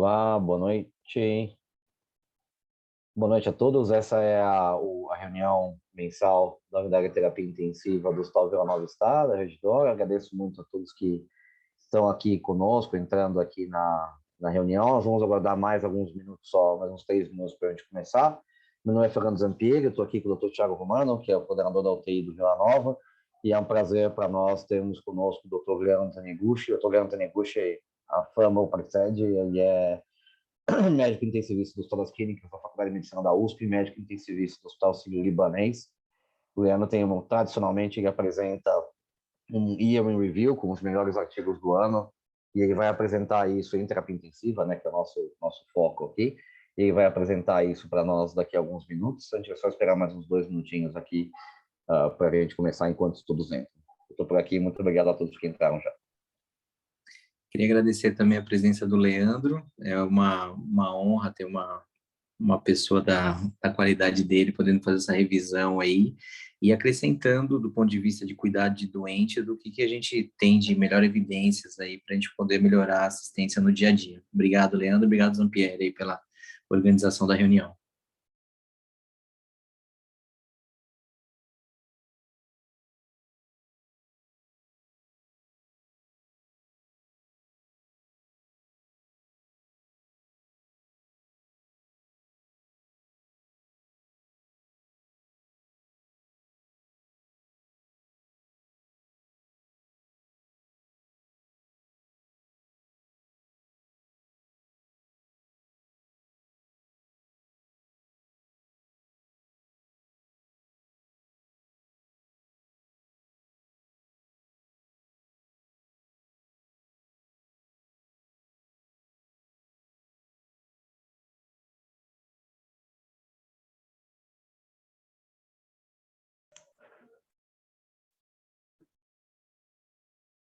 Olá, boa noite. Boa noite a todos. Essa é a reunião mensal da Unidade de Terapia Intensiva do Hospital Vila Nova Star, da Redditor. Agradeço muito a todos que estão aqui conosco, entrando aqui na reunião. Nós vamos aguardar mais alguns minutos só, mais uns 3 minutos para a gente começar. Meu nome é Fernando Zampieri, eu estou aqui com o Dr. Thiago Romano, que é o coordenador da UTI do Vila Nova, e é um prazer para nós termos conosco o Dr. Guilherme Taniguchi. O Dr. Guilherme Taniguchi, a fama o precede, ele é médico intensivista do Hospital das Clínicas da Faculdade de Medicina da USP, médico intensivista do Hospital Sírio-Libanês. O Leandro tradicionalmente, ele apresenta um Year in Review com os melhores artigos do ano, e ele vai apresentar isso em terapia intensiva, né, que é o nosso foco aqui. Ele vai apresentar isso para nós daqui a alguns minutos. A gente vai só esperar mais uns 2 minutinhos aqui para a gente começar enquanto todos entram. Eu estou por aqui, muito obrigado a todos que entraram já. Queria agradecer também a presença do Leandro, é uma honra ter uma pessoa da qualidade dele podendo fazer essa revisão aí, e acrescentando do ponto de vista de cuidado de doente, do que a gente tem de melhor evidências aí para a gente poder melhorar a assistência no dia a dia. Obrigado, Leandro, obrigado, Zampieri, aí pela organização da reunião.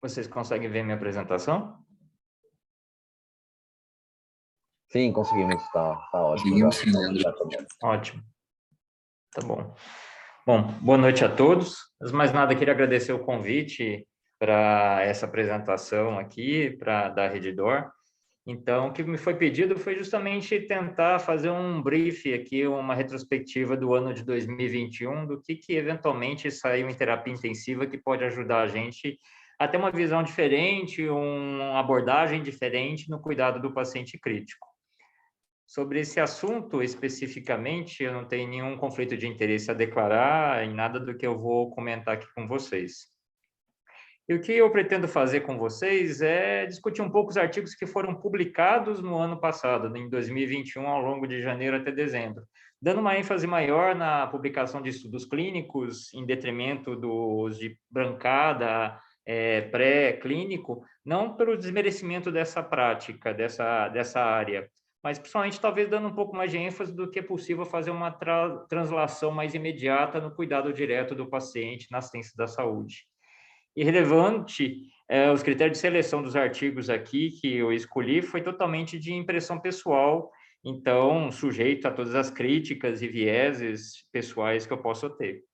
Vocês conseguem ver minha apresentação? Sim, conseguimos, tá ótimo. Conseguimos, sim, Leandro. Ótimo. Tá bom. Bom, boa noite a todos. Antes de mais nada, queria agradecer o convite para essa apresentação aqui, da Redditor. Então, o que me foi pedido foi justamente tentar fazer um brief aqui, uma retrospectiva do ano de 2021, do que eventualmente saiu em terapia intensiva que pode ajudar a gente a ter uma visão diferente, uma abordagem diferente no cuidado do paciente crítico. Sobre esse assunto especificamente, eu não tenho nenhum conflito de interesse a declarar em nada do que eu vou comentar aqui com vocês. E o que eu pretendo fazer com vocês é discutir um pouco os artigos que foram publicados no ano passado, em 2021, ao longo de janeiro até dezembro, dando uma ênfase maior na publicação de estudos clínicos, em detrimento dos de bancada, pré-clínico, não pelo desmerecimento dessa prática, dessa área, mas principalmente talvez dando um pouco mais de ênfase do que é possível fazer uma translação mais imediata no cuidado direto do paciente na assistência da saúde. Irrelevante, os critérios de seleção dos artigos aqui que eu escolhi foi totalmente de impressão pessoal, então sujeito a todas as críticas e vieses pessoais que eu possa ter.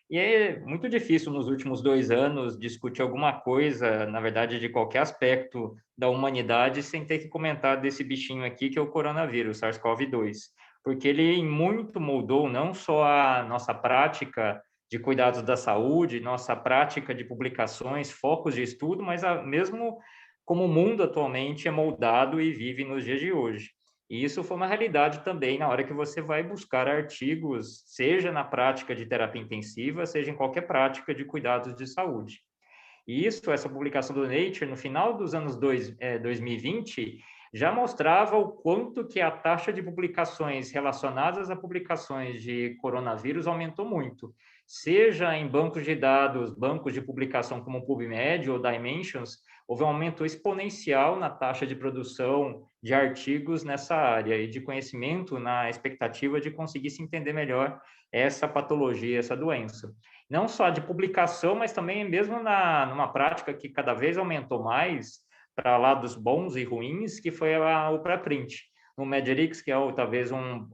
E é muito difícil nos últimos 2 anos discutir alguma coisa, na verdade, de qualquer aspecto da humanidade, sem ter que comentar desse bichinho aqui, que é o coronavírus, SARS-CoV-2, porque ele muito moldou não só a nossa prática de cuidados da saúde, nossa prática de publicações, focos de estudo, mas mesmo como o mundo atualmente é moldado e vive nos dias de hoje. E isso foi uma realidade também na hora que você vai buscar artigos, seja na prática de terapia intensiva, seja em qualquer prática de cuidados de saúde. E isso, essa publicação do Nature, no final dos anos 2020, já mostrava o quanto que a taxa de publicações relacionadas a publicações de coronavírus aumentou muito, seja em bancos de dados, bancos de publicação como o PubMed ou Dimensions, houve um aumento exponencial na taxa de produção de artigos nessa área e de conhecimento na expectativa de conseguir se entender melhor essa patologia, essa doença. Não só de publicação, mas também mesmo numa prática que cada vez aumentou mais para lados bons e ruins, que foi o pré-print. No Medrix, que é talvez um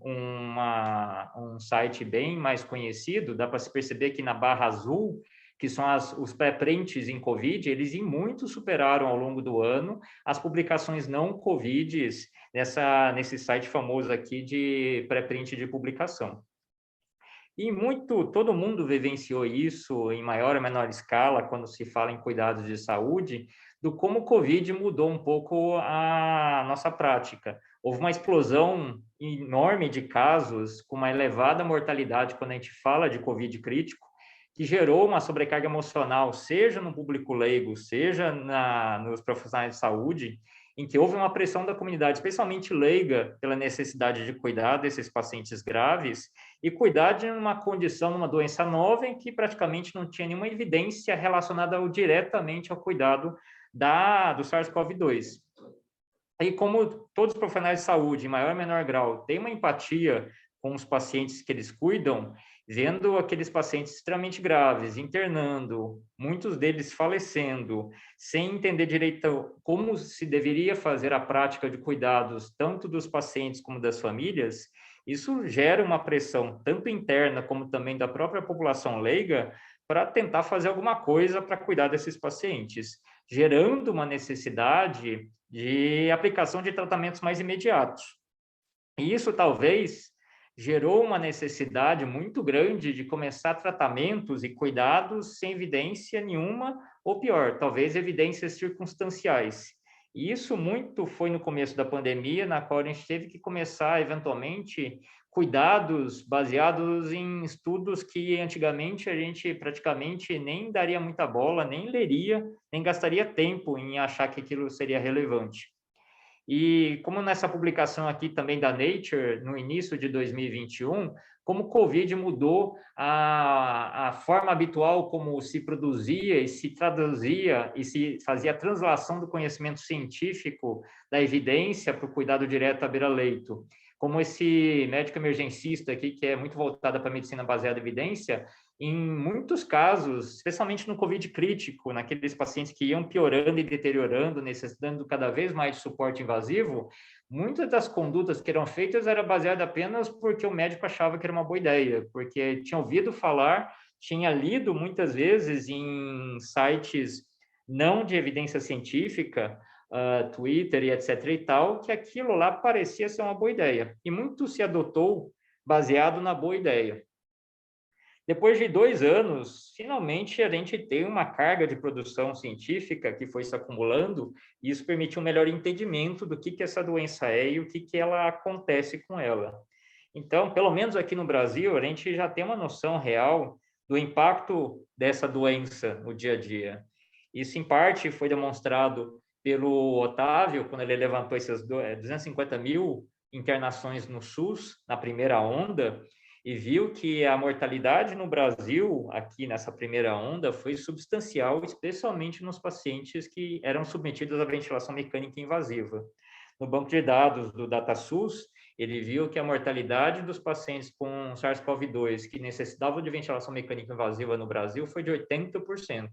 site bem mais conhecido, dá para se perceber que na barra azul, que são os pré-prints em Covid, eles em muito superaram ao longo do ano as publicações não Covid nesse site famoso aqui de pré-print de publicação. E todo mundo vivenciou isso em maior ou menor escala quando se fala em cuidados de saúde, do como o Covid mudou um pouco a nossa prática. Houve uma explosão enorme de casos com uma elevada mortalidade quando a gente fala de Covid crítico, que gerou uma sobrecarga emocional, seja no público leigo, seja nos profissionais de saúde, em que houve uma pressão da comunidade, especialmente leiga, pela necessidade de cuidar desses pacientes graves e cuidar de uma condição, uma doença nova, em que praticamente não tinha nenhuma evidência relacionada diretamente ao cuidado do SARS-CoV-2. E como todos os profissionais de saúde, em maior ou menor grau, têm uma empatia com os pacientes que eles cuidam, vendo aqueles pacientes extremamente graves, internando, muitos deles falecendo, sem entender direito como se deveria fazer a prática de cuidados, tanto dos pacientes como das famílias, isso gera uma pressão, tanto interna como também da própria população leiga, para tentar fazer alguma coisa para cuidar desses pacientes, gerando uma necessidade de aplicação de tratamentos mais imediatos. E isso talvez gerou uma necessidade muito grande de começar tratamentos e cuidados sem evidência nenhuma, ou pior, talvez evidências circunstanciais. E isso muito foi no começo da pandemia, na qual a gente teve que começar, eventualmente, cuidados baseados em estudos que antigamente a gente praticamente nem daria muita bola, nem leria, nem gastaria tempo em achar que aquilo seria relevante. E como nessa publicação aqui também da Nature, no início de 2021, como o Covid mudou a forma habitual como se produzia e se traduzia e se fazia a translação do conhecimento científico da evidência para o cuidado direto à beira-leito. Como esse médico emergencista aqui, que é muito voltado para a medicina baseada em evidência, em muitos casos, especialmente no Covid crítico, naqueles pacientes que iam piorando e deteriorando, necessitando cada vez mais de suporte invasivo, muitas das condutas que eram feitas eram baseadas apenas porque o médico achava que era uma boa ideia, porque tinha ouvido falar, tinha lido muitas vezes em sites não de evidência científica, Twitter e etc. e tal, que aquilo lá parecia ser uma boa ideia. E muito se adotou baseado na boa ideia. Depois de 2 anos, finalmente a gente tem uma carga de produção científica que foi se acumulando, e isso permitiu um melhor entendimento do que essa doença é e o que ela acontece com ela. Então, pelo menos aqui no Brasil, a gente já tem uma noção real do impacto dessa doença no dia a dia. Isso, em parte, foi demonstrado pelo Otávio, quando ele levantou essas 250 mil internações no SUS, na primeira onda, e viu que a mortalidade no Brasil, aqui nessa primeira onda, foi substancial, especialmente nos pacientes que eram submetidos à ventilação mecânica invasiva. No banco de dados do DataSUS, ele viu que a mortalidade dos pacientes com SARS-CoV-2 que necessitavam de ventilação mecânica invasiva no Brasil foi de 80%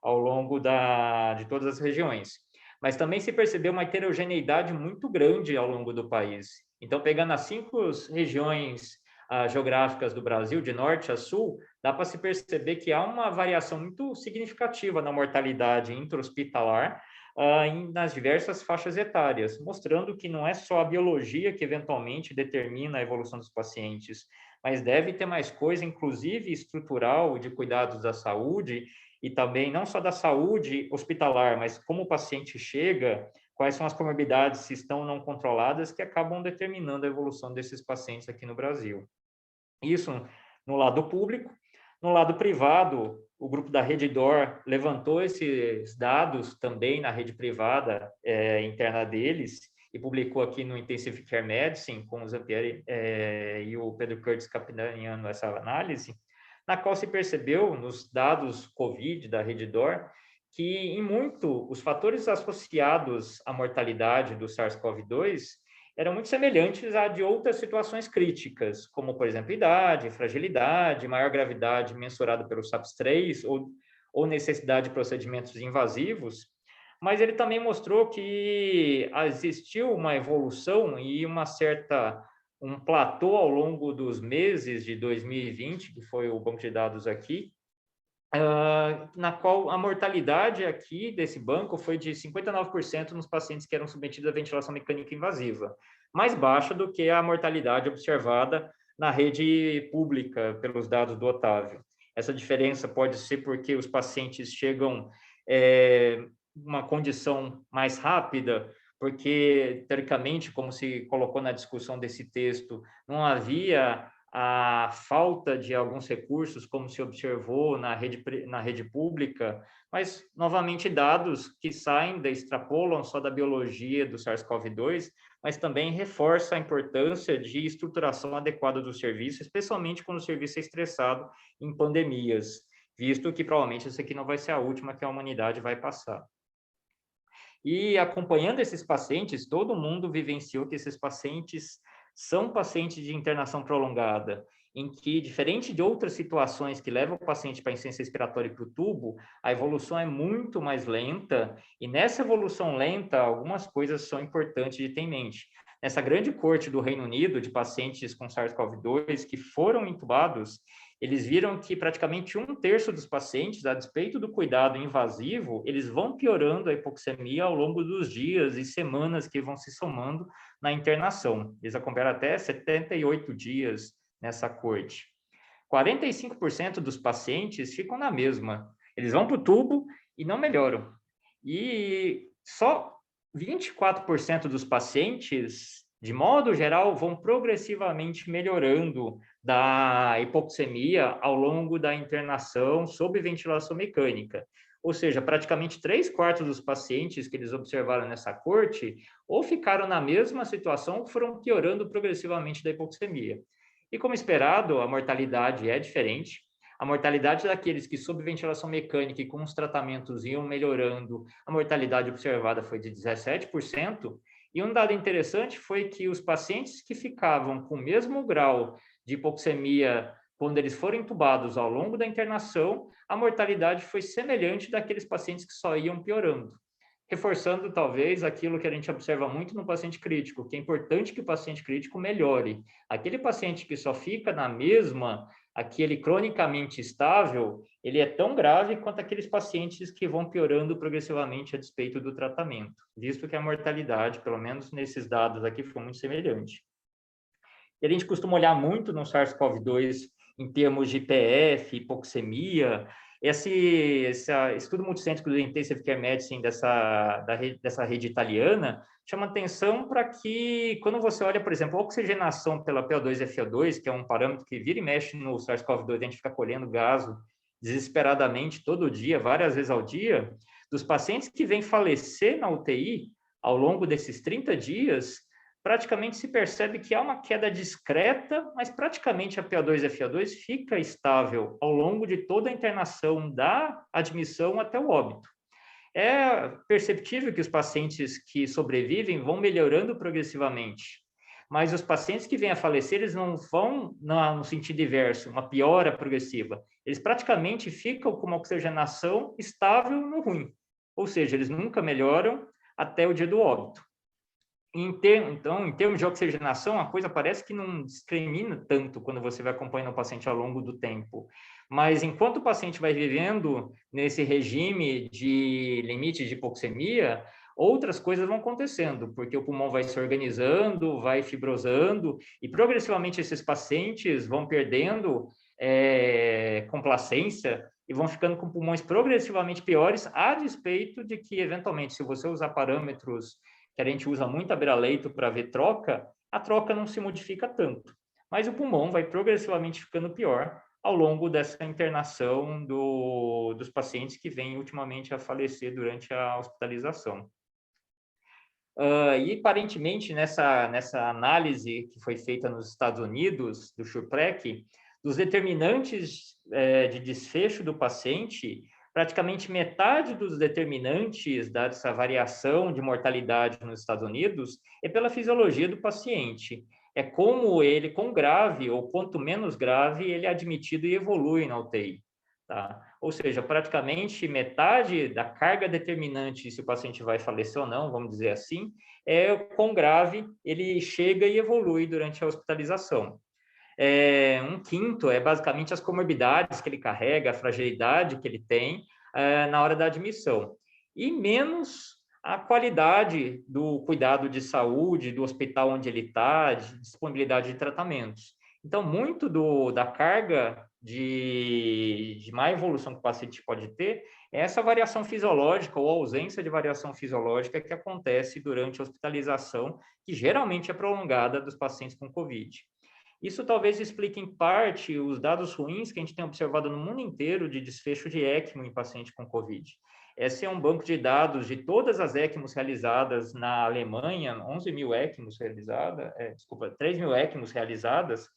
ao longo de todas as regiões. Mas também se percebeu uma heterogeneidade muito grande ao longo do país. Então, pegando as 5 regiões geográficas do Brasil, de norte a sul, dá para se perceber que há uma variação muito significativa na mortalidade intra-hospitalar nas diversas faixas etárias, mostrando que não é só a biologia que eventualmente determina a evolução dos pacientes, mas deve ter mais coisa, inclusive estrutural, de cuidados da saúde, e também não só da saúde hospitalar, mas como o paciente chega, quais são as comorbidades, se estão ou não controladas, que acabam determinando a evolução desses pacientes aqui no Brasil. Isso no lado público. No lado privado, o grupo da Redditor levantou esses dados também na rede privada interna deles e publicou aqui no Intensive Care Medicine, com o Zampieri e o Pedro Curtis capitaneando essa análise, na qual se percebeu, nos dados COVID da Redditor, que em muito os fatores associados à mortalidade do SARS-CoV-2 eram muito semelhantes a de outras situações críticas, como, por exemplo, idade, fragilidade, maior gravidade mensurada pelo SAPS-3 ou necessidade de procedimentos invasivos, mas ele também mostrou que existiu uma evolução e um platô ao longo dos meses de 2020, que foi o banco de dados aqui, na qual a mortalidade aqui desse banco foi de 59% nos pacientes que eram submetidos à ventilação mecânica invasiva, mais baixa do que a mortalidade observada na rede pública, pelos dados do Otávio. Essa diferença pode ser porque os pacientes chegam uma condição mais rápida, porque, teoricamente, como se colocou na discussão desse texto, não havia a falta de alguns recursos, como se observou na rede pública, mas, novamente, dados que saem, extrapolam só da biologia do SARS-CoV-2, mas também reforça a importância de estruturação adequada do serviço, especialmente quando o serviço é estressado em pandemias, visto que provavelmente essa aqui não vai ser a última que a humanidade vai passar. E acompanhando esses pacientes, todo mundo vivenciou que esses pacientes são pacientes de internação prolongada, em que, diferente de outras situações que levam o paciente para a insuficiência respiratória e para o tubo, a evolução é muito mais lenta, e nessa evolução lenta, algumas coisas são importantes de ter em mente. Nessa grande corte do Reino Unido, de pacientes com SARS-CoV-2 que foram intubados, eles viram que praticamente 1/3 dos pacientes, a despeito do cuidado invasivo, eles vão piorando a hipoxemia ao longo dos dias e semanas que vão se somando na internação. Eles acompanharam até 78 dias nessa corte. 45% dos pacientes ficam na mesma. Eles vão para o tubo e não melhoram. E só 24% dos pacientes, de modo geral, vão progressivamente melhorando da hipoxemia ao longo da internação sob ventilação mecânica. Ou seja, praticamente 3/4 dos pacientes que eles observaram nessa corte ou ficaram na mesma situação ou foram piorando progressivamente da hipoxemia. E como esperado, a mortalidade é diferente. A mortalidade daqueles que sob ventilação mecânica e com os tratamentos iam melhorando, a mortalidade observada foi de 17%. E um dado interessante foi que os pacientes que ficavam com o mesmo grau de hipoxemia quando eles foram intubados ao longo da internação, a mortalidade foi semelhante daqueles pacientes que só iam piorando, reforçando talvez aquilo que a gente observa muito no paciente crítico, que é importante que o paciente crítico melhore. Aquele paciente que só fica na mesma, aquele cronicamente estável, ele é tão grave quanto aqueles pacientes que vão piorando progressivamente a despeito do tratamento, visto que a mortalidade, pelo menos nesses dados aqui, foi muito semelhante. E a gente costuma olhar muito no SARS-CoV-2 em termos de PF, hipoxemia. Esse estudo multicêntrico do Intensive Care Medicine dessa rede italiana chama atenção para que, quando você olha, por exemplo, a oxigenação pela PO2-FO2, que é um parâmetro que vira e mexe no SARS-CoV-2, a gente fica colhendo gaso desesperadamente todo dia, várias vezes ao dia, dos pacientes que vêm falecer na UTI ao longo desses 30 dias, praticamente se percebe que há uma queda discreta, mas praticamente a PO2-FO2 fica estável ao longo de toda a internação da admissão até o óbito. É perceptível que os pacientes que sobrevivem vão melhorando progressivamente, mas os pacientes que vêm a falecer, eles não vão no sentido inverso, uma piora progressiva. Eles praticamente ficam com uma oxigenação estável no ruim, ou seja, eles nunca melhoram até o dia do óbito. Então, em termos de oxigenação, a coisa parece que não discrimina tanto quando você vai acompanhando o paciente ao longo do tempo. Mas enquanto o paciente vai vivendo nesse regime de limite de hipoxemia, outras coisas vão acontecendo, porque o pulmão vai se organizando, vai fibrosando, e progressivamente esses pacientes vão perdendo complacência e vão ficando com pulmões progressivamente piores, a despeito de que, eventualmente, se você usar parâmetros que a gente usa muito a beira-leito para ver troca, a troca não se modifica tanto. Mas o pulmão vai progressivamente ficando pior ao longo dessa internação dos pacientes que vêm ultimamente a falecer durante a hospitalização. E, aparentemente, nessa análise que foi feita nos Estados Unidos, do Churprek, dos determinantes de desfecho do paciente, praticamente metade dos determinantes dessa variação de mortalidade nos Estados Unidos é pela fisiologia do paciente. É como ele, quão grave ou quanto menos grave, ele é admitido e evolui na UTI. Tá? Ou seja, praticamente metade da carga determinante se o paciente vai falecer ou não, vamos dizer assim, é quão grave ele chega e evolui durante a hospitalização. um quinto é basicamente as comorbidades que ele carrega, a fragilidade que ele tem na hora da admissão. E menos a qualidade do cuidado de saúde, do hospital onde ele está, de disponibilidade de tratamentos. Então, muito da carga de má evolução que o paciente pode ter é essa variação fisiológica ou ausência de variação fisiológica que acontece durante a hospitalização, que geralmente é prolongada dos pacientes com COVID. Isso talvez explique, em parte, os dados ruins que a gente tem observado no mundo inteiro de desfecho de ECMO em paciente com COVID. Esse é um banco de dados de todas as ECMOs realizadas na Alemanha, 11 mil ECMOs realizadas, 3 mil ECMOs realizadas,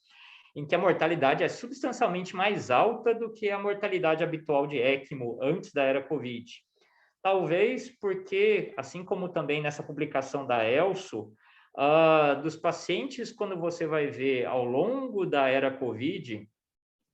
em que a mortalidade é substancialmente mais alta do que a mortalidade habitual de ECMO antes da era COVID. Talvez porque, assim como também nessa publicação da ELSO, dos pacientes, quando você vai ver ao longo da era COVID,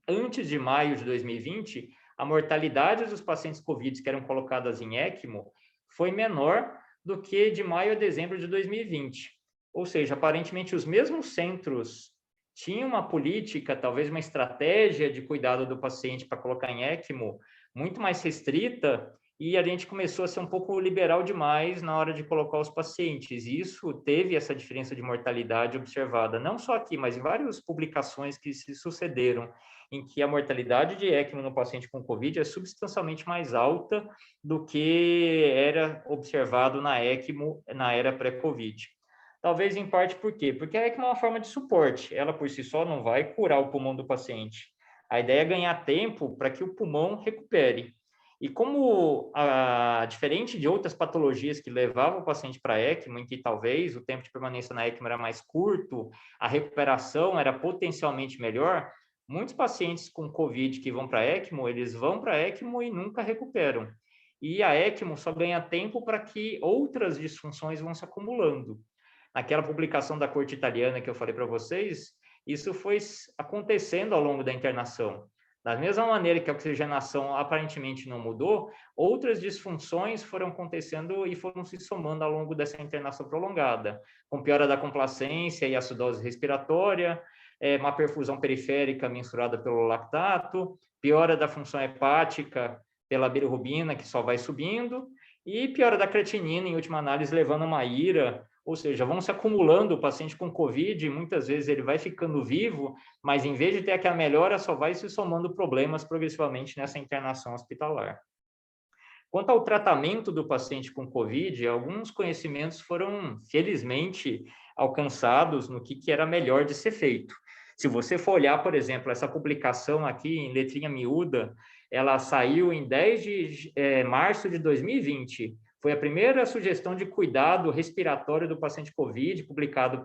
antes de maio de 2020, a mortalidade dos pacientes COVID que eram colocadas em ECMO foi menor do que de maio a dezembro de 2020. Ou seja, aparentemente os mesmos centros tinham uma política, talvez uma estratégia de cuidado do paciente para colocar em ECMO muito mais restrita, e a gente começou a ser um pouco liberal demais na hora de colocar os pacientes. E isso teve essa diferença de mortalidade observada, não só aqui, mas em várias publicações que se sucederam, em que a mortalidade de ECMO no paciente com COVID é substancialmente mais alta do que era observado na ECMO na era pré-COVID. Talvez em parte por quê? Porque a ECMO é uma forma de suporte, ela por si só não vai curar o pulmão do paciente. A ideia é ganhar tempo para que o pulmão recupere. E como, diferente de outras patologias que levavam o paciente para a ECMO, em que talvez o tempo de permanência na ECMO era mais curto, a recuperação era potencialmente melhor, muitos pacientes com COVID que vão para a ECMO, eles vão para a ECMO e nunca recuperam. E a ECMO só ganha tempo para que outras disfunções vão se acumulando. Naquela publicação da corte italiana que eu falei para vocês, isso foi acontecendo ao longo da internação. Da mesma maneira que a oxigenação aparentemente não mudou, outras disfunções foram acontecendo e foram se somando ao longo dessa internação prolongada, com piora da complacência e acidose respiratória, má perfusão periférica mensurada pelo lactato, piora da função hepática pela bilirrubina, que só vai subindo, e piora da creatinina, em última análise, levando a uma IRA, ou seja, vão se acumulando. O paciente com COVID, muitas vezes ele vai ficando vivo, mas em vez de ter aquela melhora, só vai se somando problemas progressivamente nessa internação hospitalar. Quanto ao tratamento do paciente com COVID, alguns conhecimentos foram, felizmente, alcançados no que era melhor de ser feito. Se você for olhar, por exemplo, essa publicação aqui em letrinha miúda, ela saiu em 10 de março de 2020, foi a primeira sugestão de cuidado respiratório do paciente COVID, publicado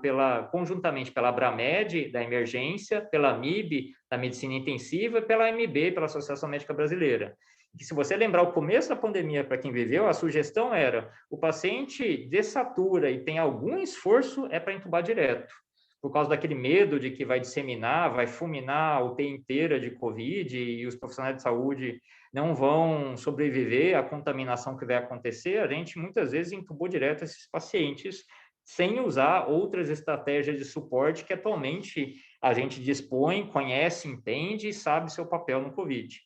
conjuntamente pela Abramed, da emergência, pela MIB, da medicina intensiva, e pela AMB, pela Associação Médica Brasileira. E se você lembrar o começo da pandemia, para quem viveu, a sugestão era: o paciente dessatura e tem algum esforço, é para entubar direto, por causa daquele medo de que vai disseminar, vai fulminar a UTI inteira de COVID e os profissionais de saúde não vão sobreviver à contaminação que vai acontecer. A gente muitas vezes entubou direto esses pacientes sem usar outras estratégias de suporte que atualmente a gente dispõe, conhece, entende e sabe seu papel no COVID.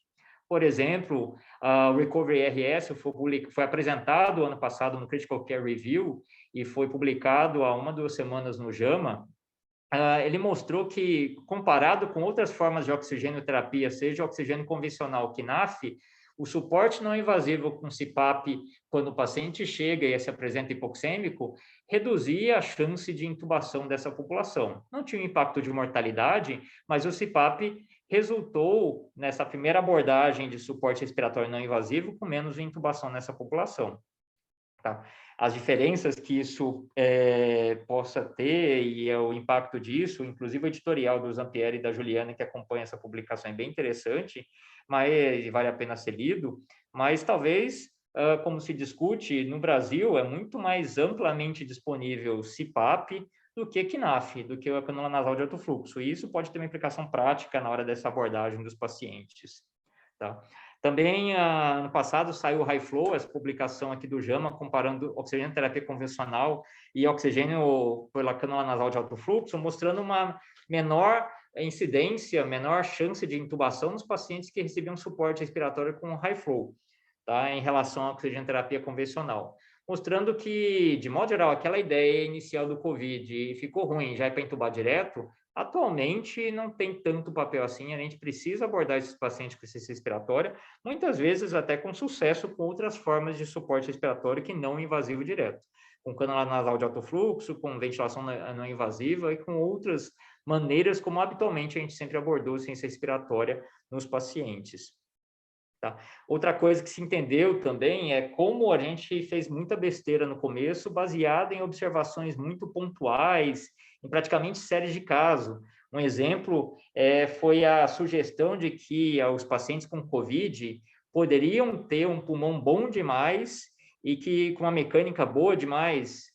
Por exemplo, o Recovery RS foi apresentado ano passado no Critical Care Review e foi publicado há 1 ou 2 semanas no JAMA. Ele mostrou que, comparado com outras formas de oxigênio-terapia, seja oxigênio convencional, KNAF, o suporte não invasivo com CPAP, quando o paciente chega e se apresenta hipoxêmico, reduzia a chance de intubação dessa população. Não tinha um impacto de mortalidade, mas o CPAP resultou, nessa primeira abordagem de suporte respiratório não invasivo, com menos intubação nessa população. Tá? As diferenças que isso possa ter e o impacto disso, inclusive o editorial do Zampieri e da Juliana, que acompanha essa publicação, é bem interessante, mas vale a pena ser lido, mas talvez, como se discute, no Brasil é muito mais amplamente disponível CPAP do que KNAF, do que a canula nasal de alto fluxo, e isso pode ter uma implicação prática na hora dessa abordagem dos pacientes. Tá? Também, no passado, saiu o High Flow, essa publicação aqui do JAMA, comparando oxigênio terapia convencional e oxigênio pela canula nasal de alto fluxo, mostrando uma menor incidência, menor chance de intubação nos pacientes que recebiam suporte respiratório com high flow, tá? Em relação à oxigenoterapia convencional. Mostrando que, de modo geral, aquela ideia inicial do COVID ficou ruim, já é para intubar direto, atualmente não tem tanto papel assim, a gente precisa abordar esses pacientes com insuficiência respiratória, muitas vezes até com sucesso com outras formas de suporte respiratório que não invasivo direto, com cânula nasal de alto fluxo, com ventilação não invasiva e com outras maneiras como habitualmente a gente sempre abordou ciência respiratória nos pacientes. Tá? Outra coisa que se entendeu também é como a gente fez muita besteira no começo, baseada em observações muito pontuais, em praticamente séries de caso. Um exemplo foi a sugestão de que os pacientes com COVID poderiam ter um pulmão bom demais e que com uma mecânica boa demais,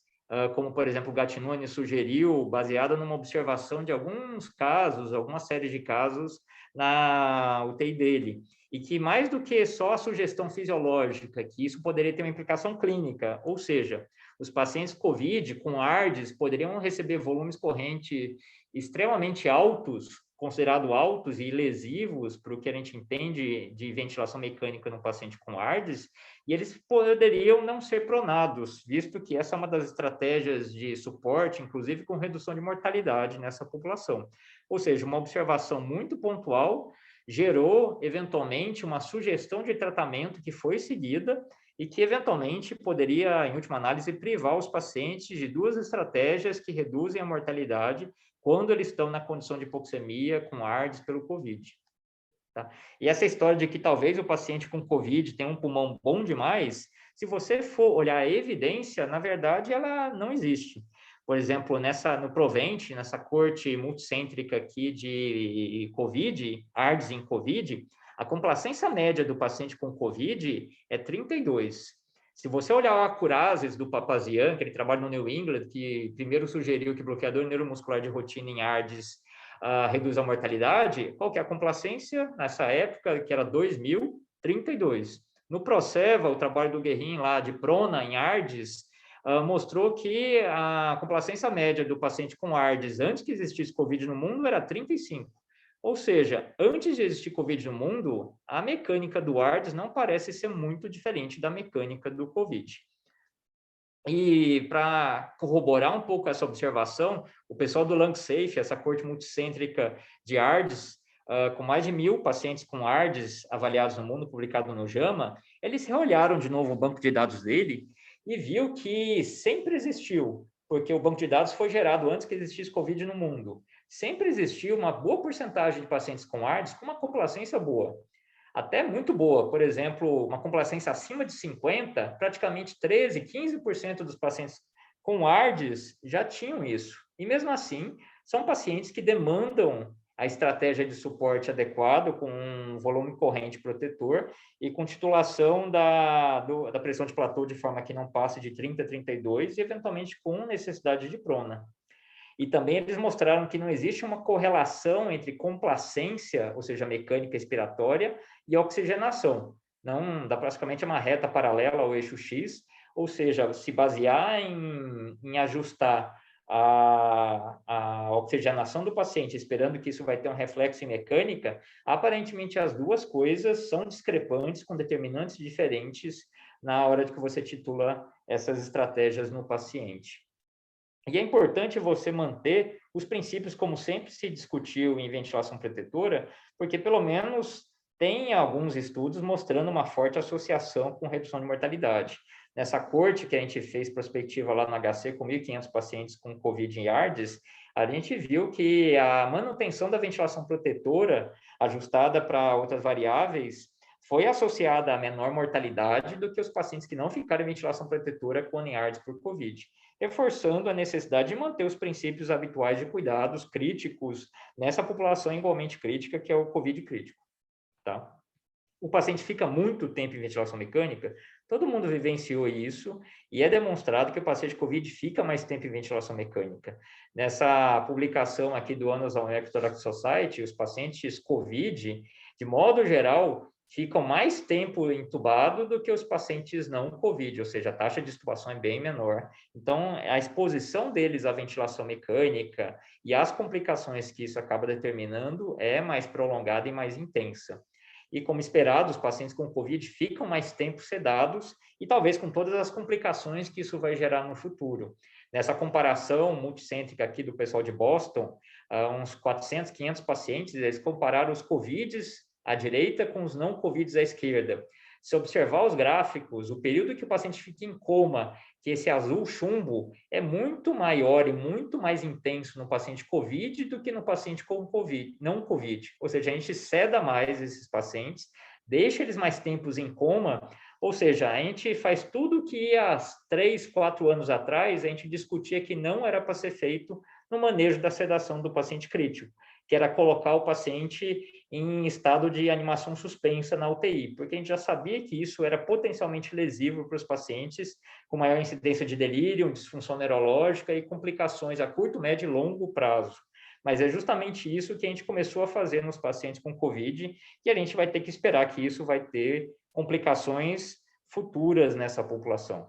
como, por exemplo, o Gattinone sugeriu, baseada numa observação de alguns casos, algumas séries de casos na UTI dele. E que mais do que só a sugestão fisiológica, que isso poderia ter uma implicação clínica, ou seja, os pacientes COVID com ARDS poderiam receber volumes correntes extremamente altos, considerados altos e lesivos para o que a gente entende de ventilação mecânica no paciente com ARDS, e eles poderiam não ser pronados, visto que essa é uma das estratégias de suporte, inclusive com redução de mortalidade nessa população. Ou seja, uma observação muito pontual, gerou, eventualmente, uma sugestão de tratamento que foi seguida e que, eventualmente, poderia, em última análise, privar os pacientes de duas estratégias que reduzem a mortalidade quando eles estão na condição de hipoxemia com ARDS pelo COVID. Tá? E essa história de que talvez o paciente com COVID tenha um pulmão bom demais, se você for olhar a evidência, na verdade, ela não existe. Por exemplo, no Provent, nessa corte multicêntrica aqui de COVID, ARDS em COVID, a complacência média do paciente com COVID é 32. Se você olhar o Acurases do Papazian, que ele trabalha no New England, que primeiro sugeriu que bloqueador neuromuscular de rotina em ARDS reduz a mortalidade, qual que é a complacência nessa época, que era 2.000, 32. No Proceva, o trabalho do Guerrin lá de Prona em ARDS, mostrou que a complacência média do paciente com ARDS antes que existisse COVID no mundo era 35. Ou seja, antes de existir COVID no mundo, a mecânica do ARDS não parece ser muito diferente da mecânica do COVID. E para corroborar um pouco essa observação, o pessoal do LungSafe, essa corte multicêntrica de ARDS, com mais de 1.000 pacientes com ARDS avaliados no mundo, publicado no JAMA, eles reolharam de novo o banco de dados dele e viu que sempre existiu, porque o banco de dados foi gerado antes que existisse COVID no mundo, sempre existiu uma boa porcentagem de pacientes com ARDS com uma complacência boa, até muito boa. Por exemplo, uma complacência acima de 50, praticamente 13, 15% dos pacientes com ARDS já tinham isso. E mesmo assim, são pacientes que demandam a estratégia de suporte adequado, com um volume corrente protetor e com titulação da pressão de platô de forma que não passe de 30 a 32 e, eventualmente, com necessidade de prona. E também eles mostraram que não existe uma correlação entre complacência, ou seja, mecânica expiratória, e oxigenação. Não dá praticamente uma reta paralela ao eixo X, ou seja, se basear em ajustar a oxigenação do paciente, esperando que isso vai ter um reflexo em mecânica, aparentemente as duas coisas são discrepantes, com determinantes diferentes na hora de que você titula essas estratégias no paciente. E é importante você manter os princípios, como sempre se discutiu em ventilação protetora, porque pelo menos tem alguns estudos mostrando uma forte associação com redução de mortalidade. Nessa corte que a gente fez prospectiva lá no HC com 1.500 pacientes com COVID em ARDS, a gente viu que a manutenção da ventilação protetora, ajustada para outras variáveis, foi associada a menor mortalidade do que os pacientes que não ficaram em ventilação protetora com ARDS por COVID, reforçando a necessidade de manter os princípios habituais de cuidados críticos nessa população igualmente crítica, que é o COVID crítico. Tá? O paciente fica muito tempo em ventilação mecânica, todo mundo vivenciou isso, e é demonstrado que o paciente COVID fica mais tempo em ventilação mecânica. Nessa publicação aqui do Annals of Thoracic Society, os pacientes COVID, de modo geral, ficam mais tempo entubado do que os pacientes não COVID, ou seja, a taxa de intubação é bem menor. Então, a exposição deles à ventilação mecânica e as complicações que isso acaba determinando é mais prolongada e mais intensa. E, como esperado, os pacientes com COVID ficam mais tempo sedados e talvez com todas as complicações que isso vai gerar no futuro. Nessa comparação multicêntrica aqui do pessoal de Boston, uns 400, 500 pacientes, eles compararam os COVIDs à direita com os não COVIDs à esquerda. Se observar os gráficos, o período que o paciente fica em coma, que esse azul chumbo, é muito maior e muito mais intenso no paciente COVID do que no paciente com COVID, não COVID. Ou seja, a gente seda mais esses pacientes, deixa eles mais tempos em coma, ou seja, a gente faz tudo que há 3, 4 anos atrás a gente discutia que não era para ser feito no manejo da sedação do paciente crítico, que era colocar o paciente em estado de animação suspensa na UTI, porque a gente já sabia que isso era potencialmente lesivo para os pacientes com maior incidência de delírio, disfunção neurológica e complicações a curto, médio e longo prazo. Mas é justamente isso que a gente começou a fazer nos pacientes com COVID e a gente vai ter que esperar que isso vai ter complicações futuras nessa população.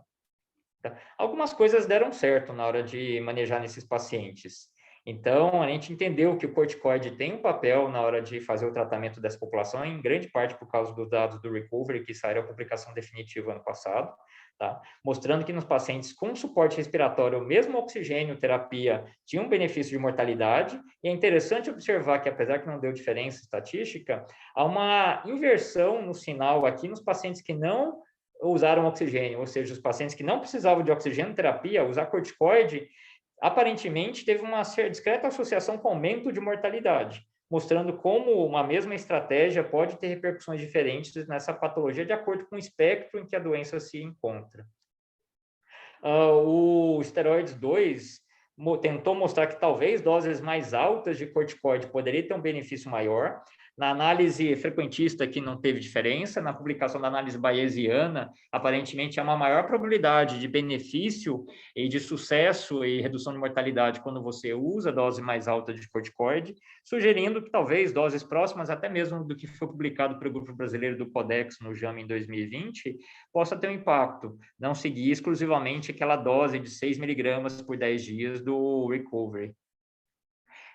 Tá? Algumas coisas deram certo na hora de manejar nesses pacientes. Então, a gente entendeu que o corticoide tem um papel na hora de fazer o tratamento dessa população, em grande parte por causa dos dados do Recovery, que saíram a publicação definitiva ano passado, tá? Mostrando que nos pacientes com suporte respiratório, mesmo oxigênio terapia, tinha um benefício de mortalidade, e é interessante observar que, apesar que não deu diferença estatística, há uma inversão no sinal aqui nos pacientes que não usaram oxigênio, ou seja, os pacientes que não precisavam de oxigênio terapia, usar corticoide, aparentemente teve uma discreta associação com aumento de mortalidade, mostrando como uma mesma estratégia pode ter repercussões diferentes nessa patologia de acordo com o espectro em que a doença se encontra. O esteroides 2 tentou mostrar que talvez doses mais altas de corticoide poderiam ter um benefício maior. Na análise frequentista aqui não teve diferença, na publicação da análise bayesiana, aparentemente há uma maior probabilidade de benefício e de sucesso e redução de mortalidade quando você usa dose mais alta de corticoide, sugerindo que talvez doses próximas, até mesmo do que foi publicado pelo Grupo Brasileiro do Codex no JAMA em 2020, possa ter um impacto, não seguir exclusivamente aquela dose de 6 miligramas por 10 dias do Recovery.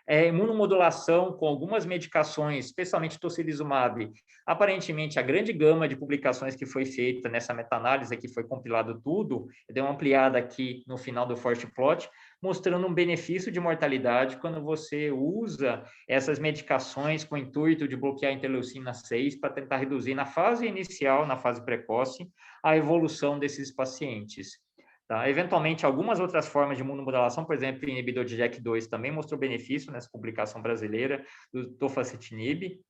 Imunomodulação com algumas medicações, especialmente tocilizumab, aparentemente a grande gama de publicações que foi feita nessa meta-análise, que foi compilado tudo, deu uma ampliada aqui no final do Forest Plot, mostrando um benefício de mortalidade quando você usa essas medicações com o intuito de bloquear a interleucina 6 para tentar reduzir na fase inicial, na fase precoce, a evolução desses pacientes. Tá? Eventualmente, algumas outras formas de imunomodulação, por exemplo, o inibidor de JAK2 também mostrou benefício nessa publicação brasileira do tofacitinib.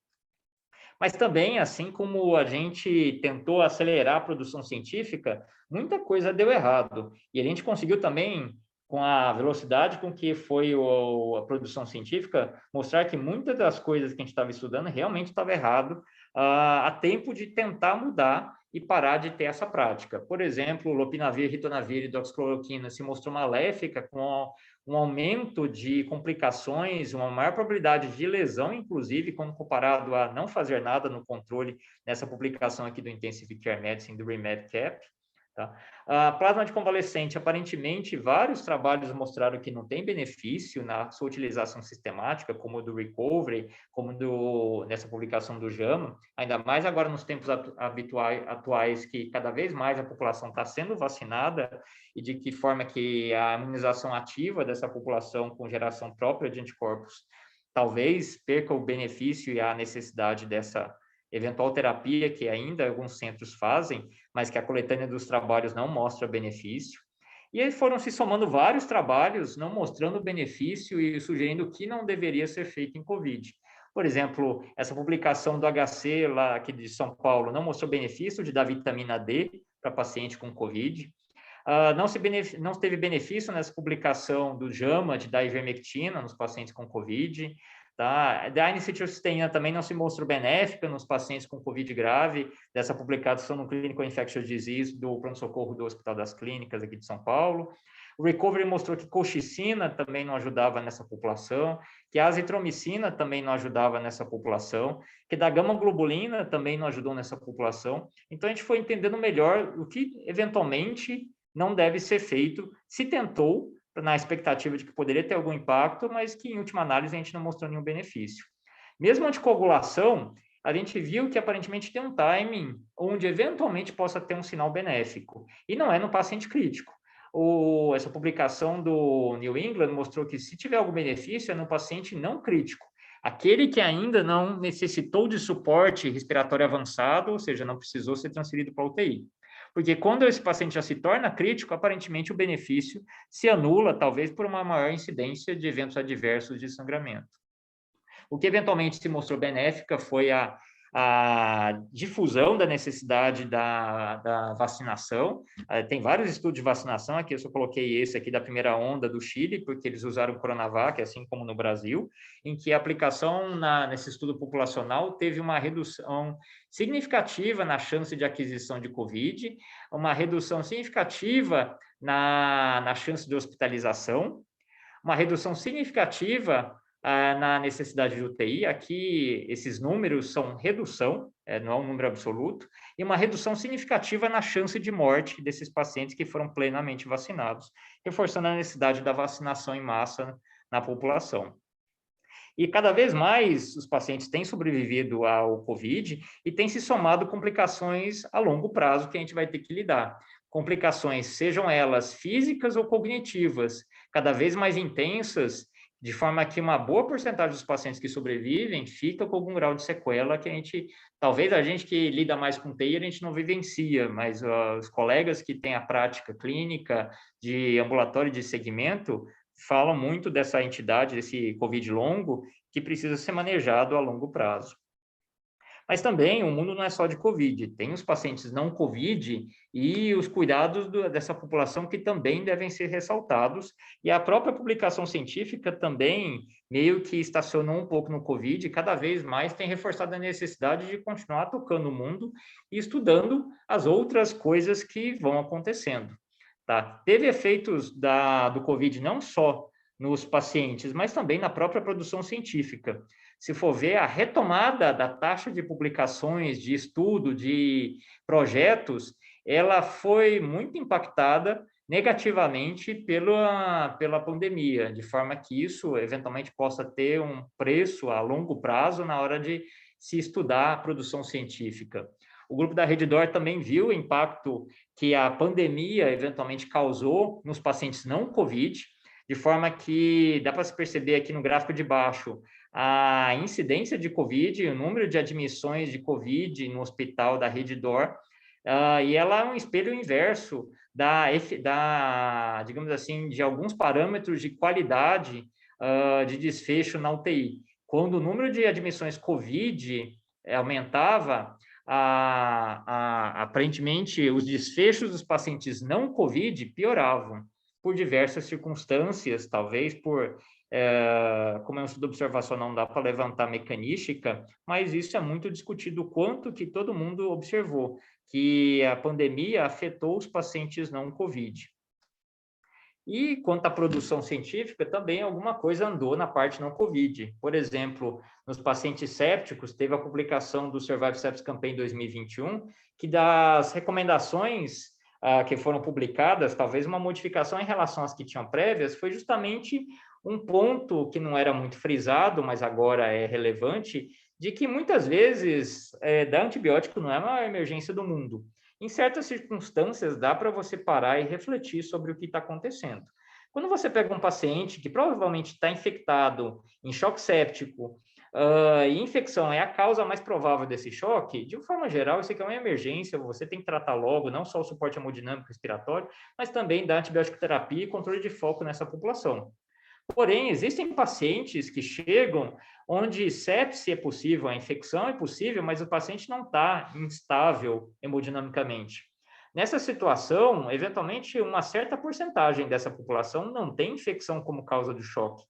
Mas também, assim como a gente tentou acelerar a produção científica, muita coisa deu errado. E a gente conseguiu também, com a velocidade com que foi a produção científica, mostrar que muitas das coisas que a gente estava estudando realmente estava errado, a tempo de tentar mudar e parar de ter essa prática. Por exemplo, lopinavir, ritonavir e doxicloroquina se mostrou maléfica com um aumento de complicações, uma maior probabilidade de lesão, inclusive, quando comparado a não fazer nada no controle, nessa publicação aqui do Intensive Care Medicine, do REMED-CAP. Tá? A plasma de convalescente, aparentemente, vários trabalhos mostraram que não tem benefício na sua utilização sistemática, como do Recovery, como nessa publicação do JAMA, ainda mais agora nos tempos atuais, que cada vez mais a população está sendo vacinada, e de que forma que a imunização ativa dessa população com geração própria de anticorpos talvez perca o benefício e a necessidade dessa eventual terapia que ainda alguns centros fazem, mas que a coletânea dos trabalhos não mostra benefício. E aí foram se somando vários trabalhos não mostrando benefício e sugerindo o que não deveria ser feito em COVID. Por exemplo, essa publicação do HC lá aqui de São Paulo não mostrou benefício de dar vitamina D para paciente com COVID. Não teve benefício nessa publicação do JAMA de dar ivermectina nos pacientes com COVID. Tá? A N-acetilcisteína também não se mostrou benéfica nos pacientes com COVID grave, dessa publicação no Clinical Infectious Disease do pronto-socorro do Hospital das Clínicas aqui de São Paulo. O recovery mostrou que colchicina também não ajudava nessa população, que a azitromicina também não ajudava nessa população, que da gama-globulina também não ajudou nessa população. Então, a gente foi entendendo melhor o que, eventualmente, não deve ser feito. Se tentou, na expectativa de que poderia ter algum impacto, mas que, em última análise, a gente não mostrou nenhum benefício. Mesmo anticoagulação, a gente viu que aparentemente tem um timing onde eventualmente possa ter um sinal benéfico, e não é no paciente crítico. Essa publicação do New England mostrou que se tiver algum benefício é no paciente não crítico, aquele que ainda não necessitou de suporte respiratório avançado, ou seja, não precisou ser transferido para a UTI. Porque quando esse paciente já se torna crítico, aparentemente o benefício se anula, talvez por uma maior incidência de eventos adversos de sangramento. O que eventualmente se mostrou benéfica foi a difusão da necessidade da vacinação. Tem vários estudos de vacinação, aqui eu só coloquei esse aqui da primeira onda do Chile, porque eles usaram o Coronavac, assim como no Brasil, em que a aplicação nesse estudo populacional teve uma redução significativa na chance de aquisição de COVID, uma redução significativa na chance de hospitalização, uma redução significativa na necessidade de UTI. Aqui, esses números são redução, não é um número absoluto, e uma redução significativa na chance de morte desses pacientes que foram plenamente vacinados, reforçando a necessidade da vacinação em massa na população. E cada vez mais os pacientes têm sobrevivido ao COVID e têm se somado complicações a longo prazo que a gente vai ter que lidar. Complicações, sejam elas físicas ou cognitivas, cada vez mais intensas, de forma que uma boa porcentagem dos pacientes que sobrevivem fica com algum grau de sequela que talvez a gente que lida mais com TI, a gente não vivencia, mas os colegas que têm a prática clínica de ambulatório de segmento falam muito dessa entidade, desse COVID longo, que precisa ser manejado a longo prazo. Mas também o mundo não é só de COVID, tem os pacientes não COVID e os cuidados dessa população que também devem ser ressaltados, e a própria publicação científica também meio que estacionou um pouco no COVID, e cada vez mais tem reforçado a necessidade de continuar tocando o mundo e estudando as outras coisas que vão acontecendo. Tá? Teve efeitos do COVID não só nos pacientes, mas também na própria produção científica. Se for ver, a retomada da taxa de publicações, de estudo, de projetos, ela foi muito impactada negativamente pela pandemia, de forma que isso eventualmente possa ter um preço a longo prazo na hora de se estudar a produção científica. O grupo da Redditor também viu o impacto que a pandemia eventualmente causou nos pacientes não COVID, de forma que dá para se perceber aqui no gráfico de baixo a incidência de COVID, o número de admissões de COVID no hospital da Redditor, e ela é um espelho inverso digamos assim, de alguns parâmetros de qualidade de desfecho na UTI. Quando o número de admissões COVID aumentava, aparentemente os desfechos dos pacientes não COVID pioravam, por diversas circunstâncias, talvez como é um estudo observacional, não dá para levantar mecanística, mas isso é muito discutido, o quanto que todo mundo observou, que a pandemia afetou os pacientes não COVID. E quanto à produção científica, também alguma coisa andou na parte não COVID. Por exemplo, nos pacientes sépticos, teve a publicação do Survive Sepsis Campaign 2021, que das recomendações que foram publicadas, talvez uma modificação em relação às que tinham prévias, foi justamente um ponto que não era muito frisado, mas agora é relevante, de que muitas vezes dar antibiótico não é uma emergência do mundo. Em certas circunstâncias, dá para você parar e refletir sobre o que está acontecendo. Quando você pega um paciente que provavelmente está infectado, em choque séptico, e infecção é a causa mais provável desse choque, de uma forma geral, isso aqui é uma emergência, você tem que tratar logo, não só o suporte hemodinâmico respiratório, mas também dar antibiótico terapia e controle de foco nessa população. Porém, existem pacientes que chegam onde sepse é possível, a infecção é possível, mas o paciente não está instável hemodinamicamente. Nessa situação, eventualmente, uma certa porcentagem dessa população não tem infecção como causa do choque.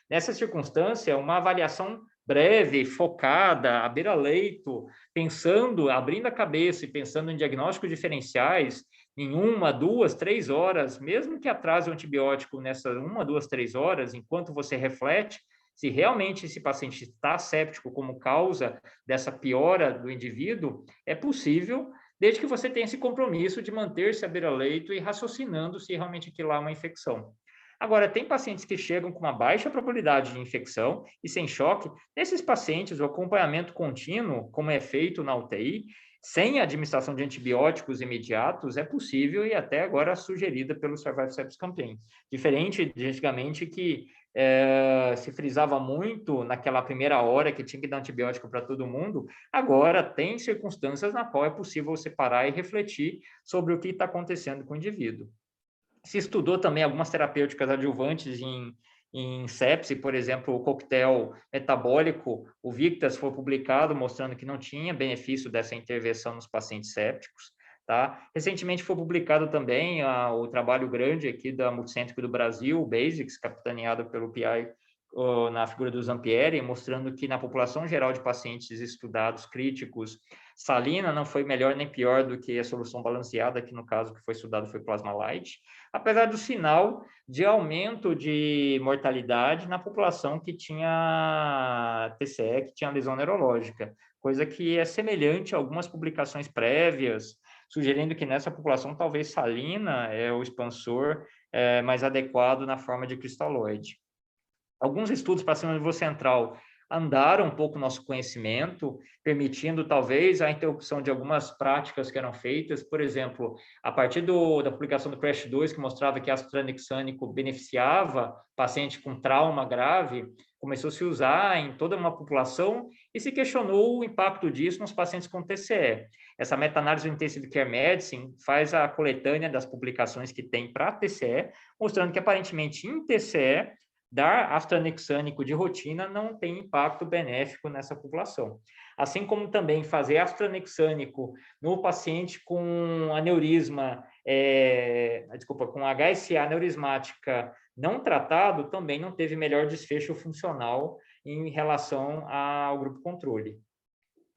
Nessa circunstância, uma avaliação breve, focada, à beira-leito, pensando, abrindo a cabeça e pensando em diagnósticos diferenciais, em 1, 2, 3 horas, mesmo que atrase o antibiótico nessas 1, 2, 3 horas, enquanto você reflete se realmente esse paciente está séptico como causa dessa piora do indivíduo, é possível, desde que você tenha esse compromisso de manter-se à beira-leito e raciocinando se realmente aquilo lá é uma infecção. Agora, tem pacientes que chegam com uma baixa probabilidade de infecção e sem choque. Nesses pacientes, o acompanhamento contínuo, como é feito na UTI, sem a administração de antibióticos imediatos, é possível e até agora sugerida pelo Survival Sepsis Campaign. Diferente de antigamente que se frisava muito naquela primeira hora que tinha que dar antibiótico para todo mundo, agora tem circunstâncias na qual é possível você parar e refletir sobre o que está acontecendo com o indivíduo. Se estudou também algumas terapêuticas adjuvantes em sepse, por exemplo, o coquetel metabólico, o Victas foi publicado mostrando que não tinha benefício dessa intervenção nos pacientes sépticos. Tá? Recentemente foi publicado também o trabalho grande aqui da Multicêntrico do Brasil, o BASICS, capitaneado pelo PI na figura do Zampieri, mostrando que na população geral de pacientes estudados críticos, salina não foi melhor nem pior do que a solução balanceada, que no caso que foi estudado foi plasma light, apesar do sinal de aumento de mortalidade na população que tinha TCE, que tinha lesão neurológica, coisa que é semelhante a algumas publicações prévias, sugerindo que nessa população talvez salina é o expansor mais adequado na forma de cristalóide. Alguns estudos para cima do nervoso central andaram um pouco o nosso conhecimento, permitindo talvez a interrupção de algumas práticas que eram feitas, por exemplo, a partir da publicação do CRASH 2, que mostrava que ácido tranexânico beneficiava paciente com trauma grave, começou a se usar em toda uma população e se questionou o impacto disso nos pacientes com TCE. Essa meta-análise do Intensive Care Medicine faz a coletânea das publicações que tem para TCE, mostrando que aparentemente em TCE dar ácido tranexânico de rotina não tem impacto benéfico nessa população. Assim como também fazer ácido tranexânico no paciente com aneurisma, com HSA aneurismática não tratado, também não teve melhor desfecho funcional em relação ao grupo controle.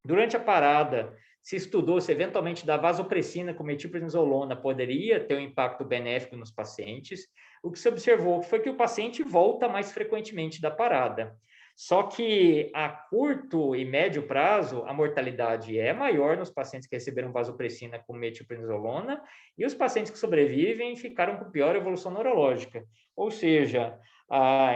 Durante a parada, se estudou se eventualmente da vasopressina com metilprednisolona poderia ter um impacto benéfico nos pacientes. O que se observou foi que o paciente volta mais frequentemente da parada. Só que a curto e médio prazo, a mortalidade é maior nos pacientes que receberam vasopressina com metilprednisolona e os pacientes que sobrevivem ficaram com pior evolução neurológica. Ou seja,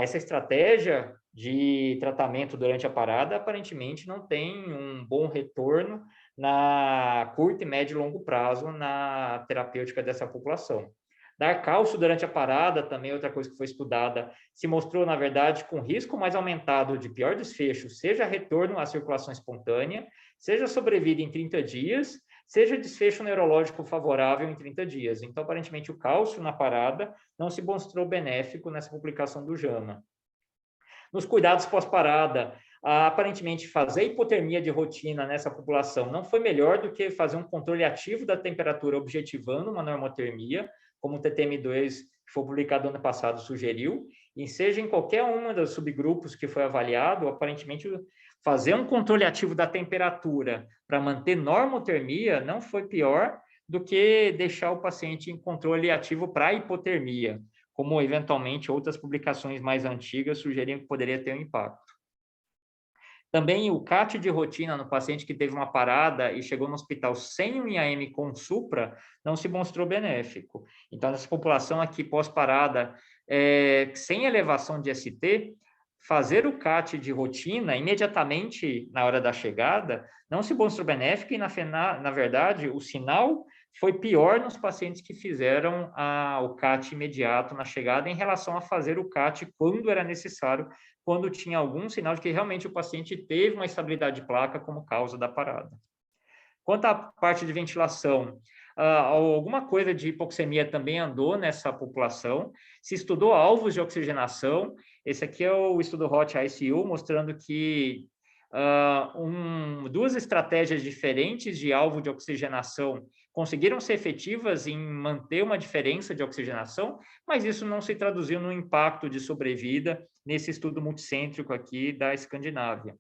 essa estratégia de tratamento durante a parada aparentemente não tem um bom retorno na curto e médio e longo prazo na terapêutica dessa população. Dar cálcio durante a parada, também outra coisa que foi estudada, se mostrou, na verdade, com risco mais aumentado de pior desfecho, seja retorno à circulação espontânea, seja sobrevida em 30 dias, seja desfecho neurológico favorável em 30 dias. Então, aparentemente, o cálcio na parada não se mostrou benéfico nessa publicação do JAMA. Nos cuidados pós-parada, aparentemente fazer hipotermia de rotina nessa população não foi melhor do que fazer um controle ativo da temperatura objetivando uma normotermia, como o TTM2, que foi publicado ano passado, sugeriu, e seja em qualquer uma dos subgrupos que foi avaliado, aparentemente fazer um controle ativo da temperatura para manter normotermia não foi pior do que deixar o paciente em controle ativo para hipotermia, como eventualmente outras publicações mais antigas sugeriam que poderia ter um impacto. Também o CAT de rotina no paciente que teve uma parada e chegou no hospital sem um IAM com supra, não se mostrou benéfico. Então, nessa população aqui pós-parada, sem elevação de ST, fazer o CAT de rotina imediatamente na hora da chegada não se mostrou benéfico e, na verdade, o sinal foi pior nos pacientes que fizeram o CAT imediato na chegada em relação a fazer o CAT quando era necessário, quando tinha algum sinal de que realmente o paciente teve uma estabilidade de placa como causa da parada. Quanto à parte de ventilação, alguma coisa de hipoxemia também andou nessa população, se estudou alvos de oxigenação, esse aqui é o estudo HOT ICU, mostrando que duas estratégias diferentes de alvo de oxigenação conseguiram ser efetivas em manter uma diferença de oxigenação, mas isso não se traduziu no impacto de sobrevida nesse estudo multicêntrico aqui da Escandinávia.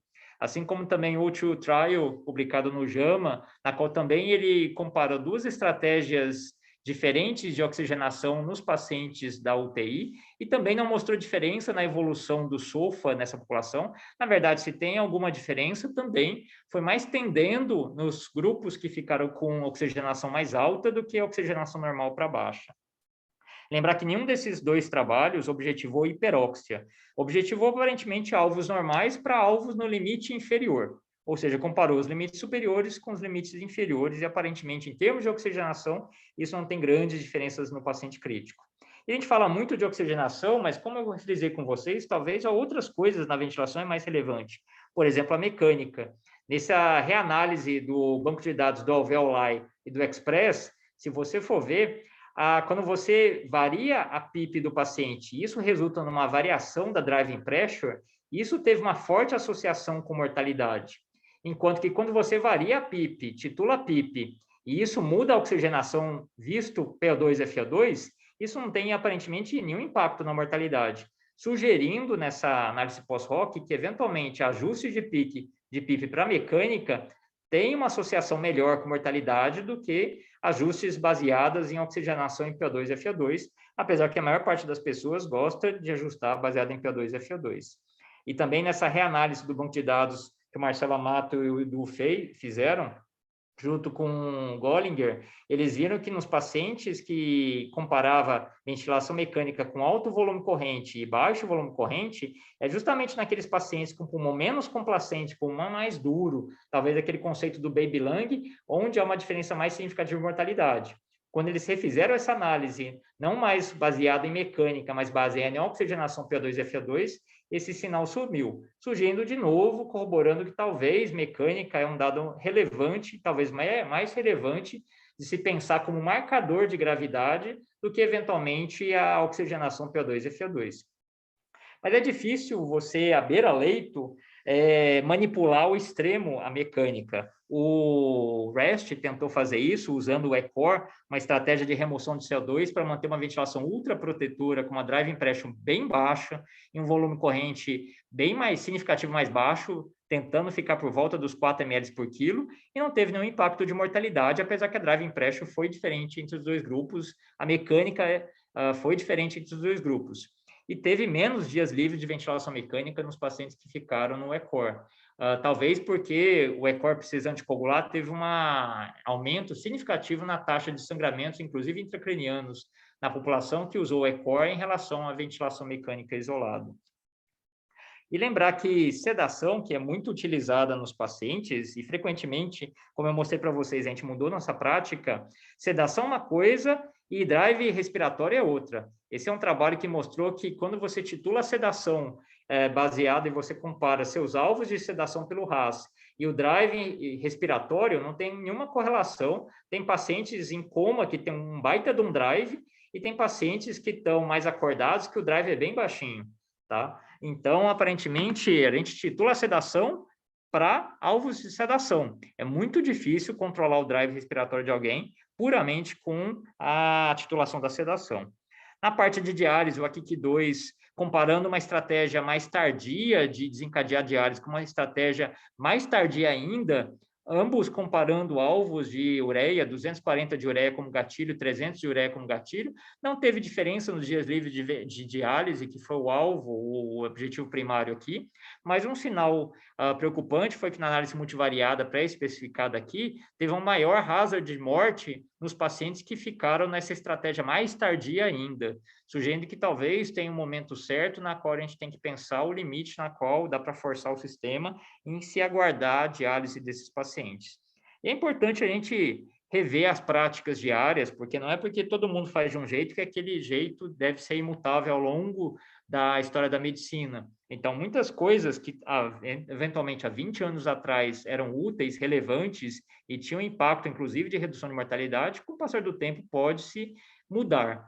assim como também outro trial publicado no JAMA, na qual também ele compara duas estratégias diferentes de oxigenação nos pacientes da UTI e também não mostrou diferença na evolução do SOFA nessa população. Na verdade, se tem alguma diferença também, foi mais tendendo nos grupos que ficaram com oxigenação mais alta do que a oxigenação normal para baixa. Lembrar que nenhum desses dois trabalhos objetivou hiperóxia. Objetivou, aparentemente, alvos normais para alvos no limite inferior. Ou seja, comparou os limites superiores com os limites inferiores e, aparentemente, em termos de oxigenação, isso não tem grandes diferenças no paciente crítico. E a gente fala muito de oxigenação, mas como eu frisei com vocês, talvez há outras coisas na ventilação é mais relevante. Por exemplo, a mecânica. Nessa reanálise do banco de dados do Alveoli e do Express, se você for ver, quando você varia a PIP do paciente, isso resulta numa variação da driving pressure, isso teve uma forte associação com mortalidade. Enquanto que quando você varia a PIP, titula a PIP, e isso muda a oxigenação visto PO2 e FO2, isso não tem aparentemente nenhum impacto na mortalidade, sugerindo nessa análise pós-hoc que eventualmente ajustes de PIP para mecânica tem uma associação melhor com mortalidade do que ajustes baseados em oxigenação em PO2 e FO2, apesar que a maior parte das pessoas gosta de ajustar baseado em PO2 e FO2. E também nessa reanálise do banco de dados que o Marcelo Amato e o Edu fizeram, junto com o Gollinger, eles viram que nos pacientes que comparava ventilação mecânica com alto volume corrente e baixo volume corrente, é justamente naqueles pacientes com pulmão menos complacente, pulmão mais duro, talvez aquele conceito do baby lung, onde há uma diferença mais significativa de mortalidade. Quando eles refizeram essa análise, não mais baseada em mecânica, mas baseada em oxigenação PO2 e FO2, esse sinal sumiu, surgindo de novo, corroborando que talvez mecânica é um dado relevante, talvez mais relevante de se pensar como marcador de gravidade do que, eventualmente, a oxigenação PO2 e FO2. Mas é difícil você, à beira-leito, manipular ao extremo a mecânica. O REST tentou fazer isso usando o ECOR, uma estratégia de remoção de CO2 para manter uma ventilação ultraprotetora com uma driving pressure bem baixa e um volume corrente bem mais significativo, mais baixo, tentando ficar por volta dos 4 ml por quilo, e não teve nenhum impacto de mortalidade, apesar que a driving pressure foi diferente entre os dois grupos, a mecânica foi diferente entre os dois grupos. E teve menos dias livres de ventilação mecânica nos pacientes que ficaram no ECOR. Talvez porque o ECOR precisante coagular teve um aumento significativo na taxa de sangramentos, inclusive intracranianos, na população que usou o ECOR em relação à ventilação mecânica isolada. E lembrar que sedação, que é muito utilizada nos pacientes, e frequentemente, como eu mostrei para vocês, a gente mudou nossa prática, sedação é uma coisa e drive respiratório é outra. Esse é um trabalho que mostrou que quando você titula a sedação baseada e você compara seus alvos de sedação pelo RAS e o drive respiratório, não tem nenhuma correlação. Tem pacientes em coma que tem um baita de um drive e tem pacientes que estão mais acordados que o drive é bem baixinho, tá? Então, aparentemente, a gente titula a sedação para alvos de sedação. É muito difícil controlar o drive respiratório de alguém puramente com a titulação da sedação. Na parte de diálise, o AKIC 2, comparando uma estratégia mais tardia de desencadear diálise com uma estratégia mais tardia ainda, ambos comparando alvos de ureia, 240 de ureia como gatilho, 300 de ureia como gatilho, não teve diferença nos dias livres de diálise, que foi o alvo, o objetivo primário aqui, mas um sinal preocupante foi que na análise multivariada pré-especificada aqui, teve um maior hazard de morte nos pacientes que ficaram nessa estratégia mais tardia ainda, sugerindo que talvez tenha um momento certo na qual a gente tem que pensar o limite na qual dá para forçar o sistema em se aguardar a diálise desses pacientes. E é importante a gente rever as práticas diárias, porque não é porque todo mundo faz de um jeito que aquele jeito deve ser imutável ao longo da história da medicina. Então, muitas coisas que, eventualmente, há 20 anos atrás eram úteis, relevantes e tinham impacto, inclusive, de redução de mortalidade, com o passar do tempo pode-se mudar.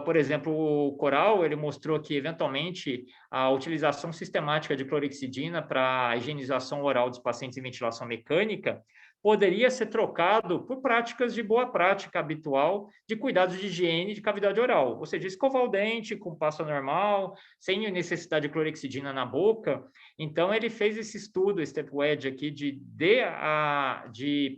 Por exemplo, o Coral, ele mostrou que, eventualmente, a utilização sistemática de clorexidina para a higienização oral dos pacientes em ventilação mecânica poderia ser trocado por práticas de boa prática habitual de cuidados de higiene de cavidade oral, ou seja, escovar o dente com pasta normal, sem necessidade de clorexidina na boca. Então, ele fez esse estudo, esse step wedge aqui, de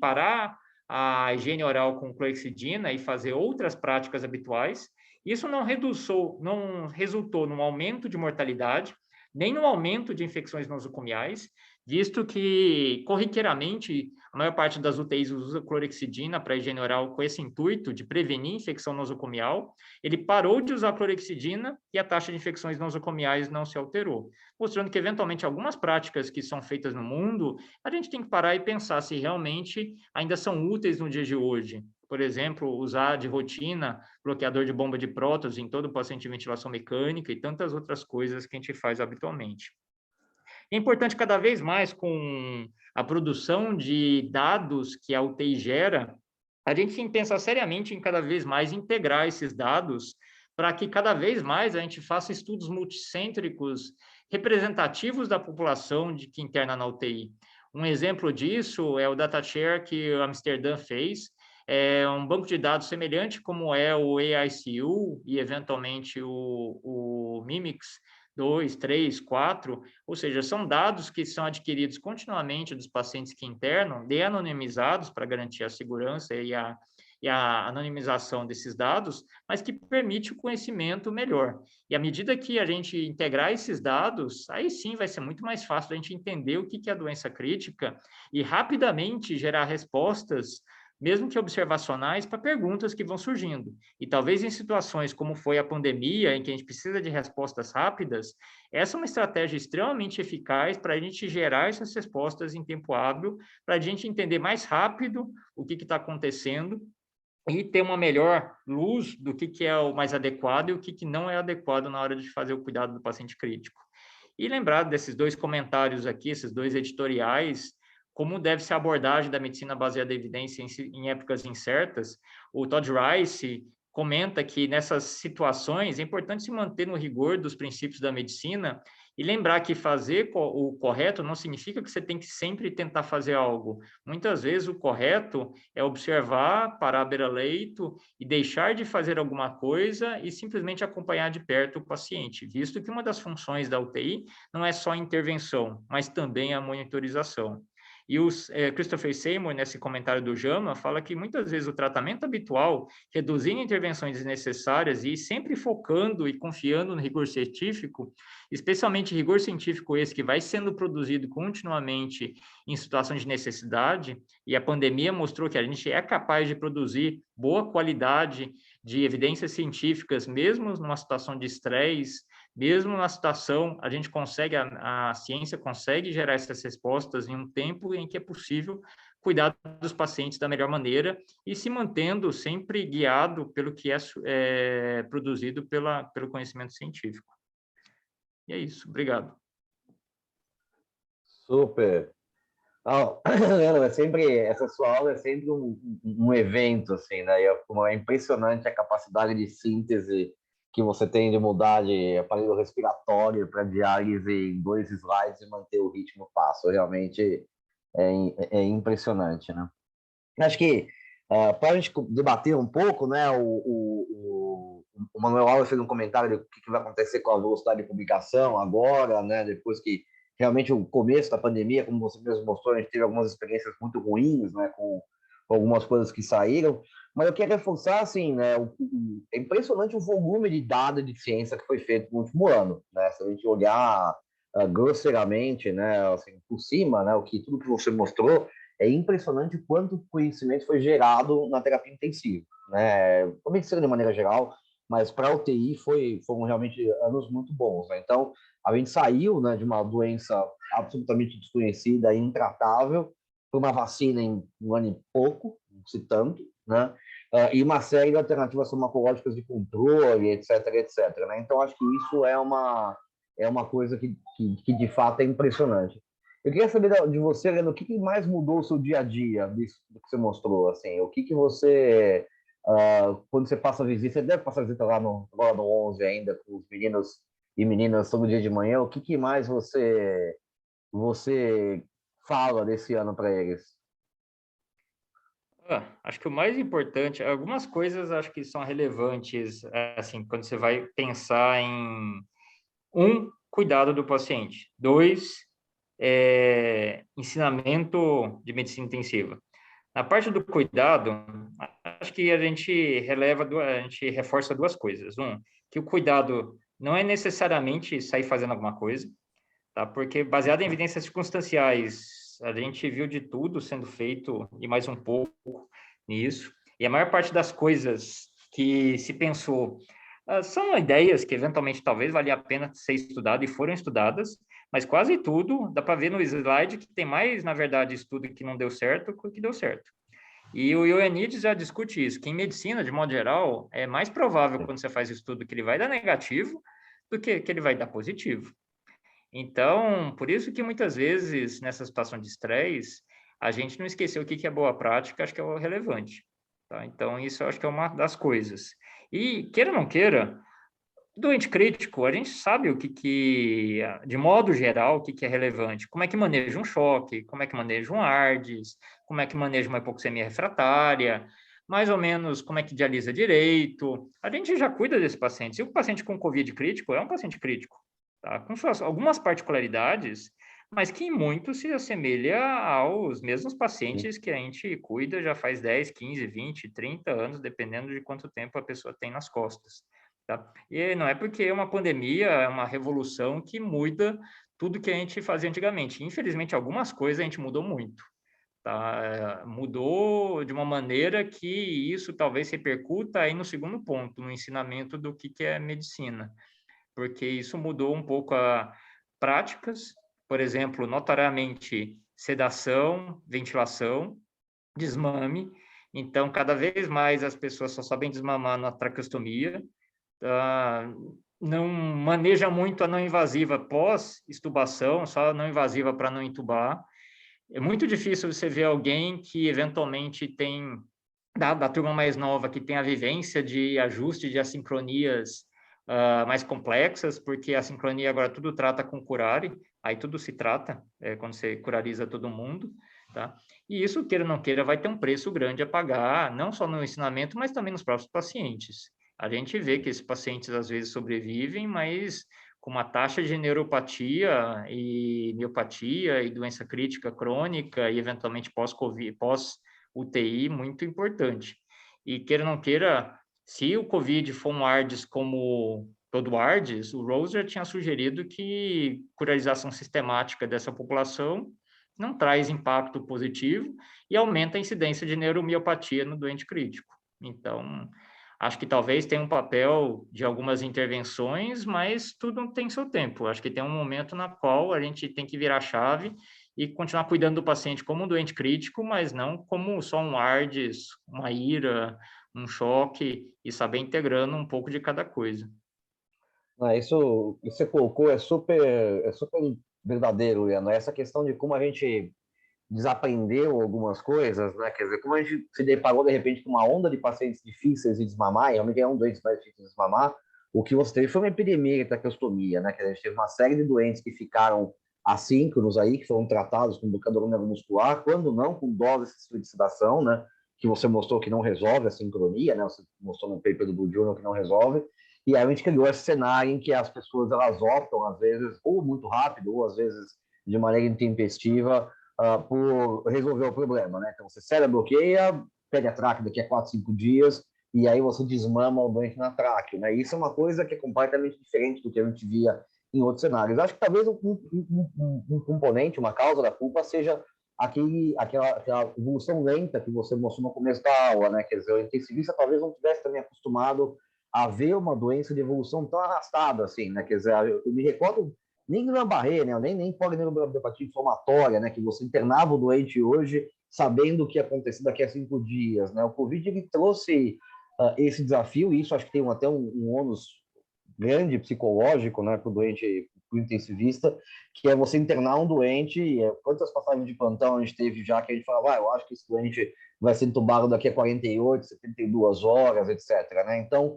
parar a higiene oral com clorexidina e fazer outras práticas habituais. Isso não resultou num aumento de mortalidade, nem no aumento de infecções nosocomiais, visto que, corriqueiramente, a maior parte das UTIs usa clorexidina para higiene oral com esse intuito de prevenir infecção nosocomial. Ele parou de usar clorexidina e a taxa de infecções nosocomiais não se alterou, mostrando que, eventualmente, algumas práticas que são feitas no mundo, a gente tem que parar e pensar se realmente ainda são úteis no dia de hoje. Por exemplo, usar de rotina bloqueador de bomba de prótons em todo paciente de ventilação mecânica e tantas outras coisas que a gente faz habitualmente. É importante cada vez mais, com a produção de dados que a UTI gera, a gente tem que pensar seriamente em cada vez mais integrar esses dados para que cada vez mais a gente faça estudos multicêntricos representativos da população que interna na UTI. Um exemplo disso é o DataShare que o Amsterdã fez, é um banco de dados semelhante como é o AICU e, eventualmente, o Mimics 2, 3, 4, ou seja, são dados que são adquiridos continuamente dos pacientes que internam, de-anonimizados para garantir a segurança e a anonimização desses dados, mas que permite o conhecimento melhor. E à medida que a gente integrar esses dados, aí sim vai ser muito mais fácil a gente entender o que é a doença crítica e rapidamente gerar respostas, mesmo que observacionais, para perguntas que vão surgindo. E talvez em situações como foi a pandemia, em que a gente precisa de respostas rápidas, essa é uma estratégia extremamente eficaz para a gente gerar essas respostas em tempo hábil, para a gente entender mais rápido o que está acontecendo e ter uma melhor luz do que é o mais adequado e o que não é adequado na hora de fazer o cuidado do paciente crítico. E lembrar desses dois comentários aqui, esses dois editoriais, como deve ser a abordagem da medicina baseada em evidência em épocas incertas. O Todd Rice comenta que nessas situações é importante se manter no rigor dos princípios da medicina e lembrar que fazer o correto não significa que você tem que sempre tentar fazer algo. Muitas vezes o correto é observar, parar à beira-leito e deixar de fazer alguma coisa e simplesmente acompanhar de perto o paciente, visto que uma das funções da UTI não é só a intervenção, mas também a monitorização. E o Christopher Seymour, nesse comentário do JAMA, fala que muitas vezes o tratamento habitual, reduzindo intervenções desnecessárias e sempre focando e confiando no rigor científico, especialmente rigor científico esse que vai sendo produzido continuamente em situações de necessidade, e a pandemia mostrou que a gente é capaz de produzir boa qualidade de evidências científicas, mesmo numa situação de estresse, mesmo na situação, a gente consegue, a ciência consegue gerar essas respostas em um tempo em que é possível cuidar dos pacientes da melhor maneira e se mantendo sempre guiado pelo que é produzido pelo conhecimento científico. E é isso, obrigado. Super. Leandro, essa sua aula é sempre um evento, assim, né? E é impressionante a capacidade de síntese que você tem de mudar de aparelho respiratório para diálise em 2 slides e manter o ritmo passo. Realmente é impressionante, né? Acho que para a gente debater um pouco, né? O Manuel Alves fez um comentário do que vai acontecer com a velocidade de publicação agora, né? Depois que realmente o começo da pandemia, como você mesmo mostrou, a gente teve algumas experiências muito ruins, né? Com algumas coisas que saíram. Mas eu quero reforçar, assim, né? É impressionante o volume de dados de ciência que foi feito no último ano, né? Se a gente olhar grosseiramente, né? Assim, por cima, né? Tudo que você mostrou, é impressionante o quanto conhecimento foi gerado na terapia intensiva, né? A medicina de maneira geral, mas para a UTI foram realmente anos muito bons, né? Então, a gente saiu, né, de uma doença absolutamente desconhecida e intratável para uma vacina em um ano e pouco, se tanto, né? E uma série de alternativas farmacológicas de controle, etc, etc, né? Então, acho que isso é uma coisa que de fato é impressionante. Eu queria saber de você, Helena, o que mais mudou o seu dia a dia disso do que você mostrou, assim? O que você, quando você passa a visita, você deve passar a visita agora no 11 ainda, com os meninos e meninas todo dia de manhã, o que mais você fala desse ano para eles? Acho que o mais importante, algumas coisas acho que são relevantes, assim, quando você vai pensar em, cuidado do paciente, 2, ensinamento de medicina intensiva. Na parte do cuidado, acho que a gente a gente reforça duas coisas. Que o cuidado não é necessariamente sair fazendo alguma coisa, tá? Porque baseado em evidências circunstanciais, a gente viu de tudo sendo feito e mais um pouco nisso. E a maior parte das coisas que se pensou são ideias que eventualmente talvez valia a pena ser estudado e foram estudadas, mas quase tudo dá para ver no slide que tem mais, na verdade, estudo que não deu certo do que deu certo. E o Ioannidis já discute isso, que em medicina, de modo geral, é mais provável quando você faz estudo que ele vai dar negativo do que ele vai dar positivo. Então, por isso que muitas vezes, nessa situação de estresse, a gente não esqueceu o que é boa prática, acho que é o relevante. Tá? Então, isso eu acho que é uma das coisas. E, queira ou não queira, doente crítico, a gente sabe de modo geral, o que é relevante. Como é que maneja um choque, como é que maneja um ARDS, como é que maneja uma hipoxemia refratária, mais ou menos como é que dialisa direito. A gente já cuida desse paciente. E o paciente com COVID crítico é um paciente crítico, tá? Com suas algumas particularidades, mas que em muito se assemelha aos mesmos pacientes que a gente cuida já faz 10, 15, 20, 30 anos, dependendo de quanto tempo a pessoa tem nas costas. Tá? E não é porque é uma pandemia, é uma revolução que muda tudo que a gente fazia antigamente. Infelizmente, algumas coisas a gente mudou muito. Tá? Mudou de uma maneira que isso talvez repercuta aí no segundo ponto, no ensinamento do que é medicina, porque isso mudou um pouco as práticas, por exemplo, notoriamente sedação, ventilação, desmame. Então, cada vez mais as pessoas só sabem desmamar na traqueostomia, não maneja muito a não invasiva pós-extubação, só a não invasiva para não intubar. É muito difícil você ver alguém que eventualmente tem, da turma mais nova, que tem a vivência de ajuste de assincronias mais complexas, porque a sincronia agora tudo trata com curare, aí tudo se trata quando você curariza todo mundo, tá? E isso, queira ou não queira, vai ter um preço grande a pagar, não só no ensinamento, mas também nos próprios pacientes. A gente vê que esses pacientes às vezes sobrevivem, mas com uma taxa de neuropatia e miopatia e doença crítica crônica e eventualmente pós-COVID, pós-UTI muito importante. E queira ou não queira, se o COVID for um ARDS como todo ARDS, o Rose já tinha sugerido que curarização sistemática dessa população não traz impacto positivo e aumenta a incidência de neuromiopatia no doente crítico. Então, acho que talvez tenha um papel de algumas intervenções, mas tudo tem seu tempo. Acho que tem um momento na qual a gente tem que virar a chave e continuar cuidando do paciente como um doente crítico, mas não como só um ARDS, uma IRA, um choque, e saber integrando um pouco de cada coisa. Isso que você colocou é super verdadeiro, Leandro. Essa questão de como a gente desaprendeu algumas coisas, né? Quer dizer, como a gente se deparou de repente com uma onda de pacientes difíceis de desmamar, e realmente é um doente mais difícil de desmamar, o que você teve foi uma epidemia de traqueostomia, né? Quer dizer, a gente teve uma série de doentes que ficaram assíncronos aí, que foram tratados com bloqueador neuromuscular, quando não com doses de sedação, né? Que você mostrou que não resolve a sincronia, né? Você mostrou no paper do Blue Journal que não resolve. E aí a gente criou esse cenário em que as pessoas elas optam, às vezes, ou muito rápido, ou às vezes de maneira intempestiva, por resolver o problema, né? Então, você cera, bloqueia, pega a tráqueo daqui a 4, 5 dias, e aí você desmama o doente na tráqueo, né? Isso é uma coisa que é completamente diferente do que a gente via em outros cenários. Acho que talvez um componente, uma causa da culpa seja aquela evolução lenta que você mostrou no começo da aula, né? Quer dizer, o intensivista talvez não tivesse também acostumado a ver uma doença de evolução tão arrastada assim, né? Quer dizer, eu me recordo nem Guillain-Barré, né? Nem polineuropatia inflamatória, né? Que você internava o doente hoje sabendo o que ia acontecer daqui a 5 dias, né? O Covid ele trouxe esse desafio, e isso acho que tem até um ônus grande psicológico, né, para o doente, para o intensivista, que é você internar um doente. Quantas passagens de plantão a gente teve já que a gente falava, eu acho que esse doente vai ser entubado daqui a 48, 72 horas, etc. Né? Então,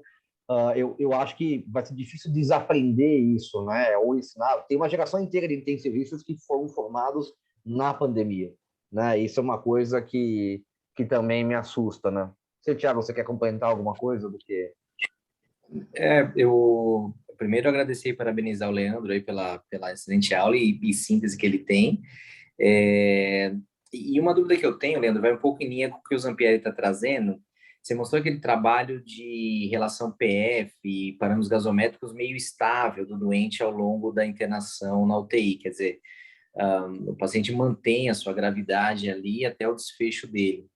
eu acho que vai ser difícil desaprender isso, né? Ou ensinar. Tem uma geração inteira de intensivistas que foram formados na pandemia, né? Isso é uma coisa que que também me assusta, né? Thiago, você quer complementar alguma coisa do que... Eu primeiro agradecer e parabenizar o Leandro aí pela excelente aula e síntese que ele tem. E uma dúvida que eu tenho, Leandro, vai um pouco em linha com o que o Zampieri está trazendo. Você mostrou aquele trabalho de relação PF e parâmetros gasométricos meio estável do doente ao longo da internação na UTI, quer dizer, o paciente mantém a sua gravidade ali até o desfecho dele.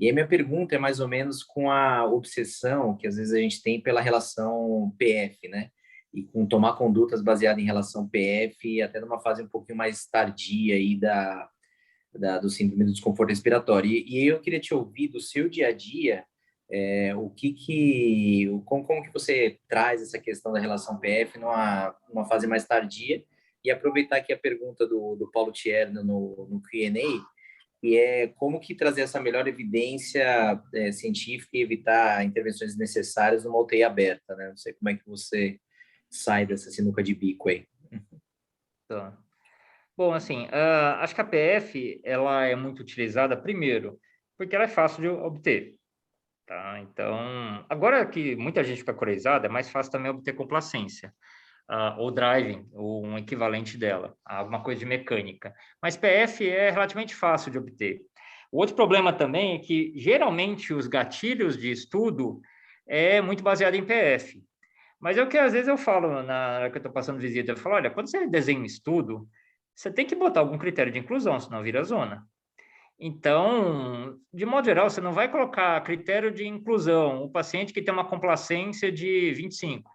E aí minha pergunta é mais ou menos com a obsessão que às vezes a gente tem pela relação PF, né? E com tomar condutas baseadas em relação PF, até numa fase um pouquinho mais tardia aí do síndrome do desconforto respiratório. E aí eu queria te ouvir do seu dia a dia, como que você traz essa questão da relação PF numa fase mais tardia, e aproveitar aqui a pergunta do Paulo Tierno no Q&A, e é como que trazer essa melhor evidência científica e evitar intervenções desnecessárias numa UTI aberta, né? Não sei como é que você sai dessa sinuca de bico aí. Tá. Bom, assim, acho que a PF, ela é muito utilizada, primeiro, porque ela é fácil de obter, tá? Então, agora que muita gente fica coreizada, é mais fácil também obter complacência. Ou driving, ou um equivalente dela, alguma coisa de mecânica. Mas PF é relativamente fácil de obter. O outro problema também é que, geralmente, os gatilhos de estudo é muito baseado em PF. Mas é o que, às vezes, eu falo na hora que eu estou passando visita, eu falo, olha, quando você desenha um estudo, você tem que botar algum critério de inclusão, senão vira zona. Então, de modo geral, você não vai colocar critério de inclusão, o paciente que tem uma complacência de 25.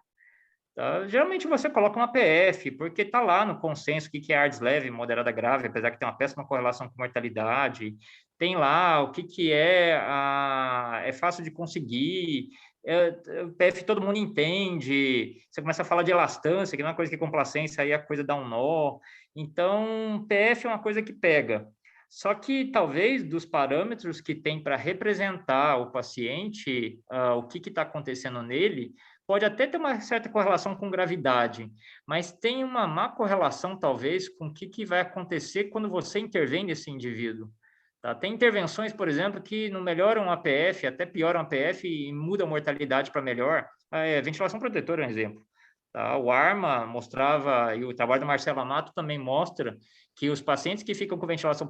Tá? Geralmente você coloca uma PF, porque está lá no consenso o que é ARDS leve, moderada grave, apesar que tem uma péssima correlação com mortalidade. Tem lá o que é fácil de conseguir, PF todo mundo entende, você começa a falar de elastância, que não é uma coisa que complacência, aí a coisa dá um nó. Então, PF é uma coisa que pega. Só que talvez dos parâmetros que tem para representar o paciente, o que está acontecendo nele, pode até ter uma certa correlação com gravidade, mas tem uma má correlação, talvez, com o que vai acontecer quando você intervém nesse indivíduo. Tá? Tem intervenções, por exemplo, que não melhoram a PF, até pioram a PF e mudam a mortalidade para melhor. Ventilação protetora é um exemplo. Tá? O ARMA mostrava, e o trabalho do Marcelo Amato também mostra, que os pacientes que ficam com ventilação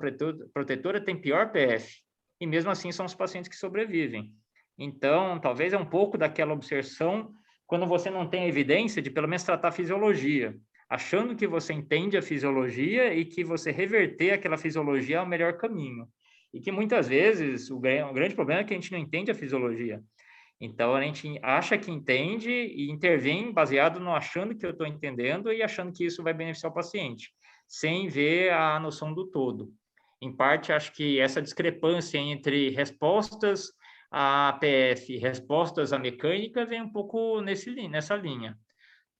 protetora têm pior PF, e mesmo assim são os pacientes que sobrevivem. Então, talvez é um pouco daquela obsessão quando você não tem evidência de pelo menos tratar a fisiologia, achando que você entende a fisiologia e que você reverter aquela fisiologia é o melhor caminho. E que muitas vezes o grande problema é que a gente não entende a fisiologia. Então, a gente acha que entende e intervém baseado no achando que eu estou entendendo e achando que isso vai beneficiar o paciente, sem ver a noção do todo. Em parte, acho que essa discrepância entre respostas a PF, respostas à mecânica, vem um pouco nessa linha.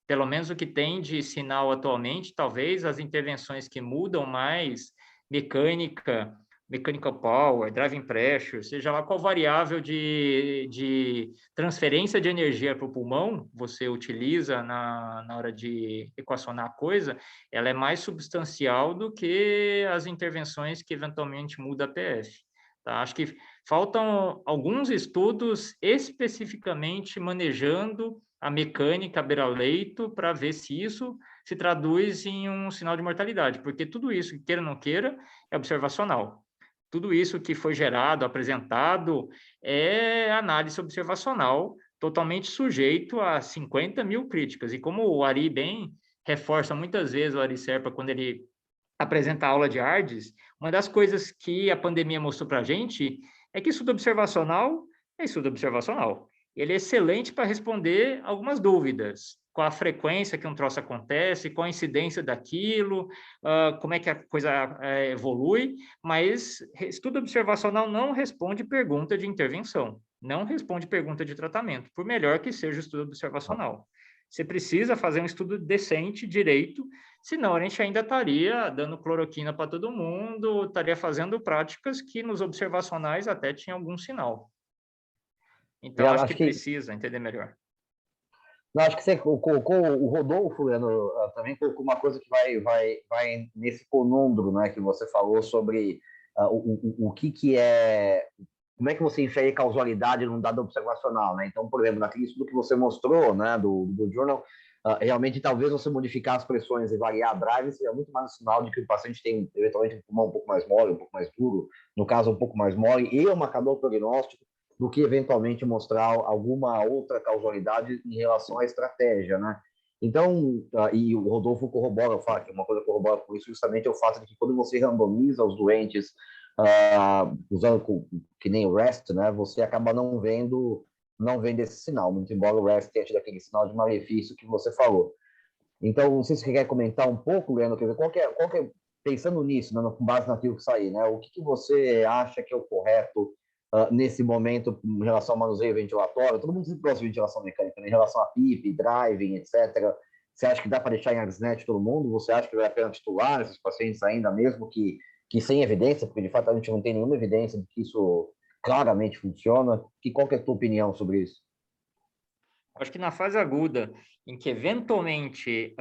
Pelo menos o que tem de sinal atualmente, talvez as intervenções que mudam mais mecânica, mechanical power, driving pressure, seja lá qual variável de transferência de energia para o pulmão você utiliza na hora de equacionar a coisa, ela é mais substancial do que as intervenções que eventualmente mudam a PF. Tá? Acho que faltam alguns estudos especificamente manejando a mecânica beira-leito para ver se isso se traduz em um sinal de mortalidade, porque tudo isso, queira ou não queira, é observacional. Tudo isso que foi gerado, apresentado, é análise observacional, totalmente sujeito a 50 mil críticas. E como o Ari bem reforça muitas vezes, o Ari Serpa, quando ele apresenta a aula de ARDS, uma das coisas que a pandemia mostrou para a gente é que estudo observacional é estudo observacional. Ele é excelente para responder algumas dúvidas. Qual a frequência que um troço acontece, qual a incidência daquilo, como é que a coisa evolui, mas estudo observacional não responde pergunta de intervenção, não responde pergunta de tratamento, por melhor que seja o estudo observacional. Você precisa fazer um estudo decente, direito, senão a gente ainda estaria dando cloroquina para todo mundo, estaria fazendo práticas que nos observacionais até tinham algum sinal. Então, acho que precisa entender melhor. Não, acho que você colocou, o Rodolfo, Leandro, também colocou uma coisa que vai nesse conundro, né, que você falou sobre o que é como é que você insere causalidade num dado observacional, né? Então, por exemplo, naquele estudo que você mostrou, né, do Journal, realmente talvez você modificar as pressões e variar a drive seja muito mais um sinal de que o paciente tem eventualmente um pulmão um pouco mais mole, um pouco mais duro, no caso um pouco mais mole, e um marcador prognóstico, do que eventualmente mostrar alguma outra causalidade em relação à estratégia, né? Então, e o Rodolfo corrobora o fato, uma coisa que corrobora com isso justamente é o fato de que quando você randomiza os doentes usando que nem o REST, né, você acaba não vendo esse sinal, muito embora o REST tenha tido aquele sinal de malefício que você falou. Então, não sei se você quer comentar um pouco, Leandro, quer dizer, pensando nisso, né, com base naquilo que sair, né, o que você acha que é o correto nesse momento em relação ao manuseio ventilatório? Todo mundo sempre gosta de ventilação mecânica, né, em relação a PIP, driving, etc. Você acha que dá para deixar em ARSNet todo mundo? Você acha que vale a pena titular esses pacientes ainda, mesmo que sem evidência, porque de fato a gente não tem nenhuma evidência de que isso claramente funciona? Qual que é a tua opinião sobre isso? Acho que na fase aguda, em que eventualmente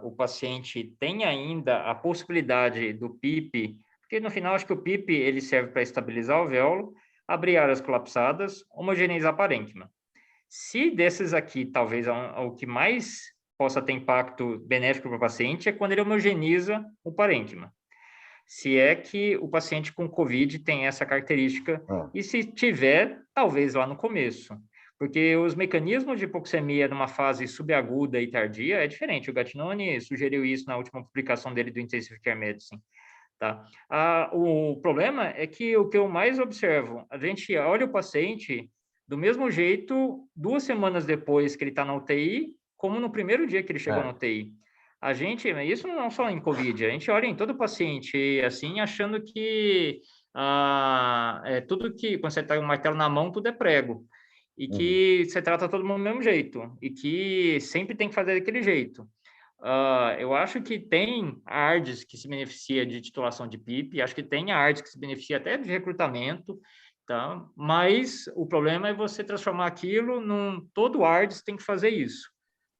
o paciente tem ainda a possibilidade do PIP, porque no final acho que o PIP ele serve para estabilizar o alvéolo, abrir áreas colapsadas, homogeneizar a parênquima. Se desses aqui, talvez o que mais possa ter impacto benéfico para o paciente é quando ele homogeneiza o parênquima. Se é que o paciente com COVID tem essa característica, e se tiver, talvez lá no começo. Porque os mecanismos de hipoxemia numa fase subaguda e tardia é diferente. O Gattinone sugeriu isso na última publicação dele do Intensive Care Medicine. Tá? O problema é que o que eu mais observo, a gente olha o paciente do mesmo jeito 2 semanas depois que ele está na UTI, como no primeiro dia que ele chegou na UTI. A gente, isso não só em COVID, a gente olha em todo paciente, assim, achando que tudo que, quando você está com o martelo na mão, tudo é prego. E que você trata todo mundo do mesmo jeito. E que sempre tem que fazer daquele jeito. Eu acho que tem ARDS que se beneficia de titulação de PIP, acho que tem ARDS que se beneficia até de recrutamento, tá? Mas o problema é você transformar aquilo num... Todo ARDS tem que fazer isso.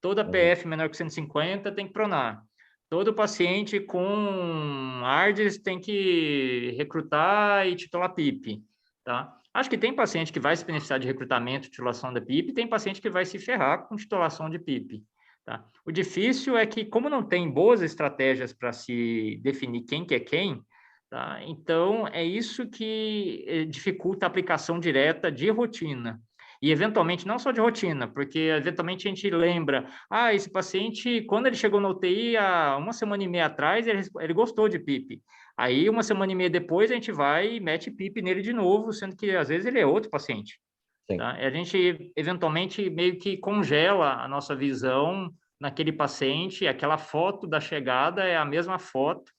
Toda PF menor que 150 tem que pronar. Todo paciente com ARDS tem que recrutar e titular PIP, tá? Acho que tem paciente que vai se beneficiar de recrutamento, titulação da PIP, e tem paciente que vai se ferrar com titulação de PIP. Tá? O difícil é que, como não tem boas estratégias para se definir quem que é quem, tá? Então é isso que dificulta a aplicação direta de rotina. E, eventualmente, não só de rotina, porque, eventualmente, a gente lembra, esse paciente, quando ele chegou na UTI, há 1 semana e meia atrás, ele gostou de PIP. Aí, 1 semana e meia depois, a gente vai e mete PIP nele de novo, sendo que, às vezes, ele é outro paciente. Tá? A gente, eventualmente, meio que congela a nossa visão naquele paciente, aquela foto da chegada é a mesma foto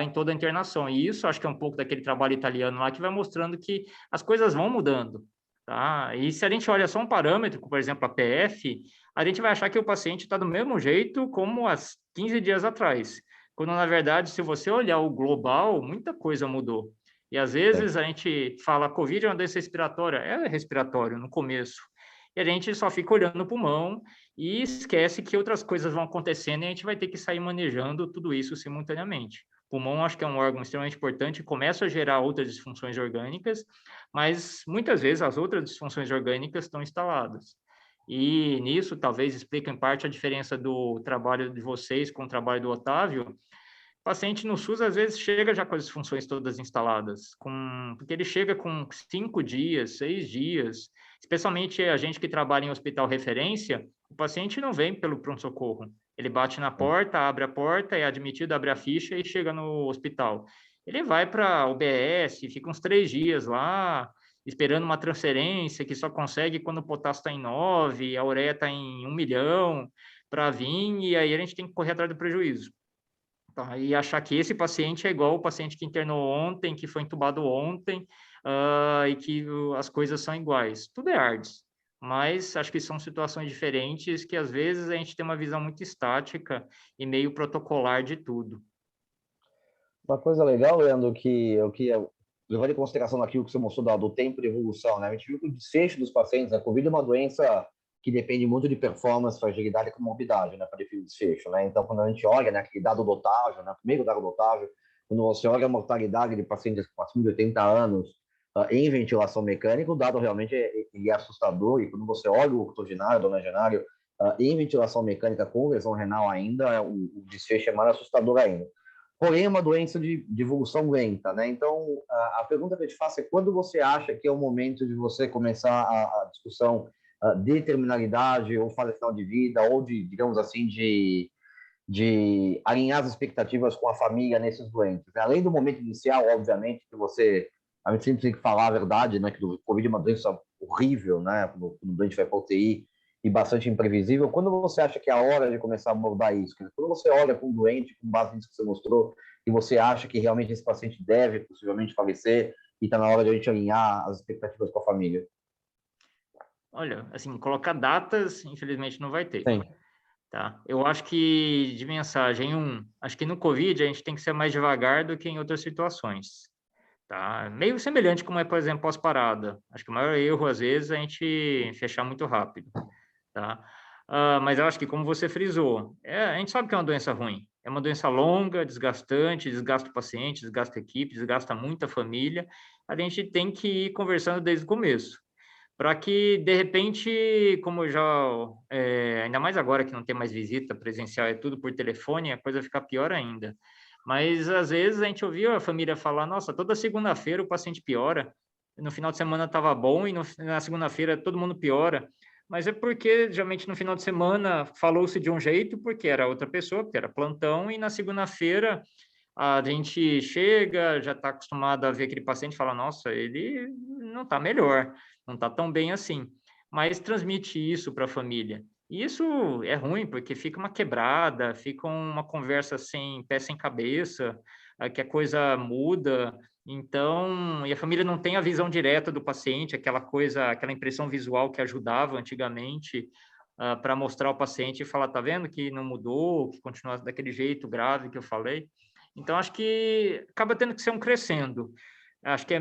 em toda a internação. E isso, acho que é um pouco daquele trabalho italiano lá, que vai mostrando que as coisas vão mudando. Tá? E se a gente olha só um parâmetro, por exemplo, a PF, a gente vai achar que o paciente está do mesmo jeito como há 15 dias atrás. Quando, na verdade, se você olhar o global, muita coisa mudou. E às vezes a gente fala Covid é uma doença respiratória, é respiratório no começo. E a gente só fica olhando o pulmão e esquece que outras coisas vão acontecendo e a gente vai ter que sair manejando tudo isso simultaneamente. O pulmão acho que é um órgão extremamente importante, começa a gerar outras disfunções orgânicas, mas muitas vezes as outras disfunções orgânicas estão instaladas. E nisso talvez explique em parte a diferença do trabalho de vocês com o trabalho do Otávio. O paciente no SUS, às vezes, chega já com as funções todas instaladas, porque ele chega com 5 dias, 6 dias, especialmente a gente que trabalha em hospital referência, o paciente não vem pelo pronto-socorro. Ele bate na porta, abre a porta, é admitido, abre a ficha e chega no hospital. Ele vai para a UBS, fica uns 3 dias lá, esperando uma transferência que só consegue quando o potássio está em 9, a ureia está em 1 milhão, para vir, e aí a gente tem que correr atrás do prejuízo. Tá? E achar que esse paciente é igual o paciente que internou ontem, que foi entubado ontem, e que as coisas são iguais. Tudo é ARDS, mas acho que são situações diferentes que às vezes a gente tem uma visão muito estática e meio protocolar de tudo. Uma coisa legal, Leandro, que levando em consideração aquilo que você mostrou do tempo de evolução, né? A gente viu que o desfecho dos pacientes, a COVID é uma doença que depende muito de performance, fragilidade e comorbidade, né, para definir o desfecho, né? Então, quando a gente olha, né, aquele dado do Otávio, né, primeiro dado do Otávio, quando você olha a mortalidade de pacientes acima de 80 anos, em ventilação mecânica, o dado realmente ele é assustador, e quando você olha o octogenário, do nonagenário, em ventilação mecânica com lesão renal ainda, o desfecho é mais assustador ainda. Porém, é uma doença de evolução lenta, né? Então, a pergunta que eu te faço é quando você acha que é o momento de você começar a discussão de terminalidade ou fase final de vida, ou de, digamos assim, de alinhar as expectativas com a família nesses doentes. Além do momento inicial, obviamente, que a gente sempre tem que falar a verdade, né? Que o Covid é uma doença horrível, né? Quando o doente vai para UTI, e bastante imprevisível. Quando você acha que é a hora de começar a abordar isso? Quando você olha para um doente, com base nisso que você mostrou, e você acha que realmente esse paciente deve possivelmente falecer, e está na hora de a gente alinhar as expectativas com a família? Olha, assim, colocar datas, infelizmente, não vai ter. Sim. Tá? Eu acho que, de mensagem, acho que no Covid a gente tem que ser mais devagar do que em outras situações. Tá? Meio semelhante como é, por exemplo, pós-parada. Acho que o maior erro, às vezes, é a gente fechar muito rápido. Tá? Mas eu acho que, como você frisou, a gente sabe que é uma doença ruim. É uma doença longa, desgastante, desgasta o paciente, desgasta a equipe, desgasta muita família. A gente tem que ir conversando desde o começo, para que, de repente, como eu já, ainda mais agora que não tem mais visita presencial, é tudo por telefone, a coisa fica pior ainda. Mas, às vezes, a gente ouviu a família falar, nossa, toda segunda-feira o paciente piora, no final de semana estava bom e na segunda-feira todo mundo piora. Mas é porque, geralmente, no final de semana falou-se de um jeito, porque era outra pessoa, porque era plantão, e na segunda-feira a gente chega, já está acostumado a ver aquele paciente e fala, nossa, ele não está melhor, não está tão bem assim. Mas transmite isso para a família. E isso é ruim, porque fica uma quebrada, fica uma conversa sem pé, sem cabeça, que a coisa muda. Então, e a família não tem a visão direta do paciente, aquela coisa, aquela impressão visual que ajudava antigamente, para mostrar ao paciente e falar, tá vendo que não mudou, que continua daquele jeito grave que eu falei. Então, acho que acaba tendo que ser um crescendo. Acho que é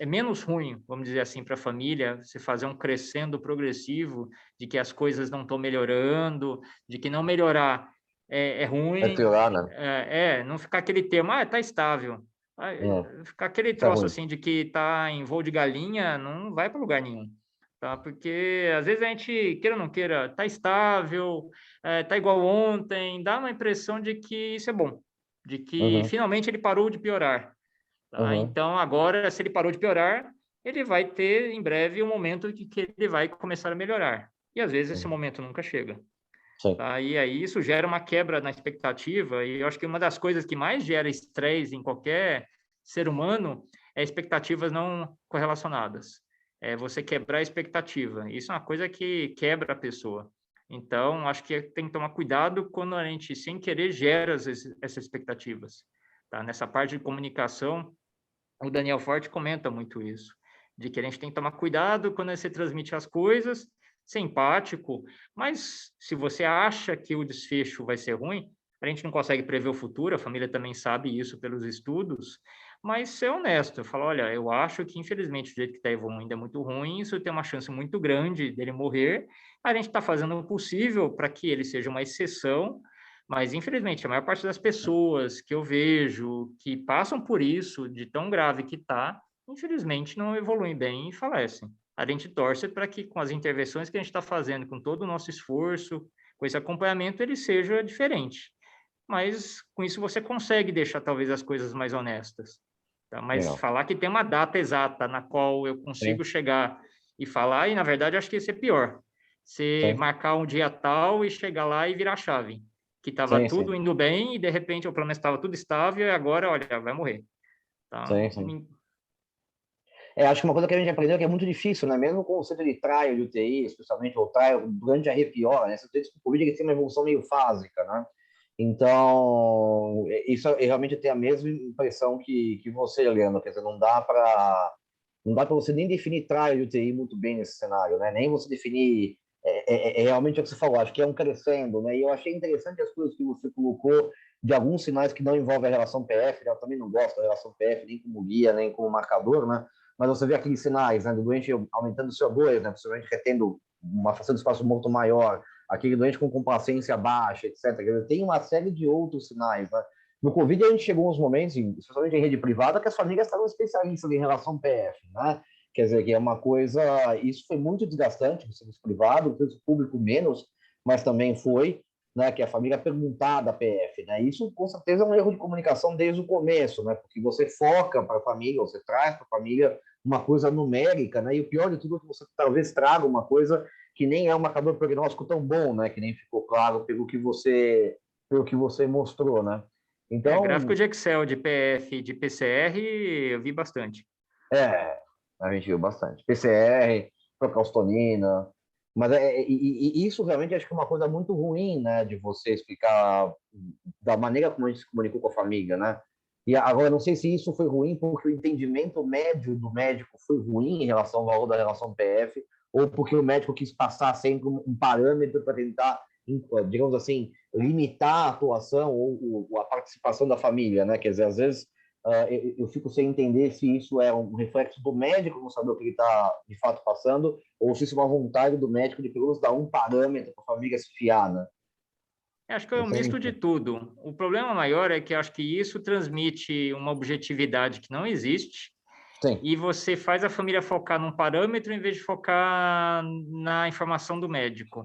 menos ruim, vamos dizer assim, para a família, você fazer um crescendo progressivo de que as coisas não estão melhorando, de que não melhorar é É ruim, piorar, né? não ficar aquele termo, tá estável. Ficar aquele Isso é troço ruim. assim de que tá em voo de galinha, não vai para lugar nenhum. Tá? Porque às vezes a gente, queira ou não queira, tá estável, tá igual ontem, dá uma impressão de que isso é bom, de que Uhum, finalmente ele parou de piorar. Tá? uhum, Então, agora, se ele parou de piorar, ele vai ter em breve um momento de que ele vai começar a melhorar. E às vezes esse uhum. momento nunca chega. Sim. Tá? E aí isso gera uma quebra na expectativa, e eu acho que uma das coisas que mais gera estresse em qualquer ser humano é expectativas não correlacionadas. É você quebrar a expectativa. Isso é uma coisa que quebra a pessoa. Então, acho que tem que tomar cuidado quando a gente, sem querer, gera essas expectativas. Tá? Nessa parte de comunicação, o Daniel Forte comenta muito isso, de que a gente tem que tomar cuidado quando você transmite as coisas, ser empático, mas se você acha que o desfecho vai ser ruim, a gente não consegue prever o futuro, a família também sabe isso pelos estudos, mas ser honesto, falar, olha, eu acho que infelizmente o jeito que está evoluindo é muito ruim, isso tem uma chance muito grande dele morrer, a gente está fazendo o possível para que ele seja uma exceção, mas, infelizmente, a maior parte das pessoas que eu vejo que passam por isso, de tão grave que está, infelizmente não evoluem bem e falecem. A gente torce para que, com as intervenções que a gente está fazendo, com todo o nosso esforço, com esse acompanhamento, ele seja diferente. Mas, com isso, você consegue deixar, talvez, as coisas mais honestas. Tá? Mas Legal. falar que tem uma data exata na qual eu Sim, consigo chegar e falar, e, na verdade, acho que isso é pior. Você sim, marcar um dia tal e chegar lá e virar a chave que estava sim, tudo sim, indo bem e de repente, ou pelo menos estava tudo estável e agora, olha, vai morrer. Tá? sim, sim. Acho que uma coisa que a gente aprendeu é que é muito difícil, né? Mesmo com o centro de trial de UTI, especialmente o trial durante a repiora, né? Você tem que Covid que tem uma evolução meio fásica, né? Então, isso eu realmente tenho a mesma impressão que você, Leandro. Quer dizer, não dá para você nem definir trial de UTI muito bem nesse cenário, né? Nem você definir realmente o que você falou. Acho que é um crescendo, né? E eu achei interessante as coisas que você colocou de alguns sinais que não envolvem a relação PF. Né? Eu também não gosto da relação PF nem como guia, nem como marcador, né? Mas você vê aqueles sinais, né, do doente aumentando o CO2, né, possivelmente retendo uma fração de espaço morto maior, aquele doente com complacência baixa, etc. Tem uma série de outros sinais, né, No Covid, a gente chegou uns momentos, especialmente em rede privada, que as famílias estavam especialistas em relação ao PF, né? Quer dizer, que é uma coisa... Isso foi muito desgastante no serviço privado, no serviço público menos, mas também foi, né? Que a família perguntar da PF, né? Isso, com certeza, é um erro de comunicação desde o começo, né? Porque você foca para a família, você traz para a família uma coisa numérica, né? E o pior de tudo é que você talvez traga uma coisa que nem é um marcador prognóstico tão bom, né? Que nem ficou claro pelo que você mostrou, né? Gráfico Então, de Excel, de PF, de PCR, eu vi bastante. a gente viu bastante. PCR, procalcitonina, mas isso realmente acho que é uma coisa muito ruim, né, de você explicar da maneira como a gente se comunicou com a família, né? E agora, não sei se isso foi ruim porque o entendimento médio do médico foi ruim em relação ao valor da relação PF, ou porque o médico quis passar sempre um parâmetro para tentar, digamos assim, limitar a atuação ou a participação da família, né? Quer dizer, às vezes eu fico sem entender se isso é um reflexo do médico não saber o que ele está de fato passando, ou se isso é uma vontade do médico de pelo menos dar um parâmetro para a família se fiar, né? Acho que é Não um sei. misto de tudo. O problema maior é que acho que isso transmite uma objetividade que não existe Sim, e você faz a família focar num parâmetro em vez de focar na informação do médico.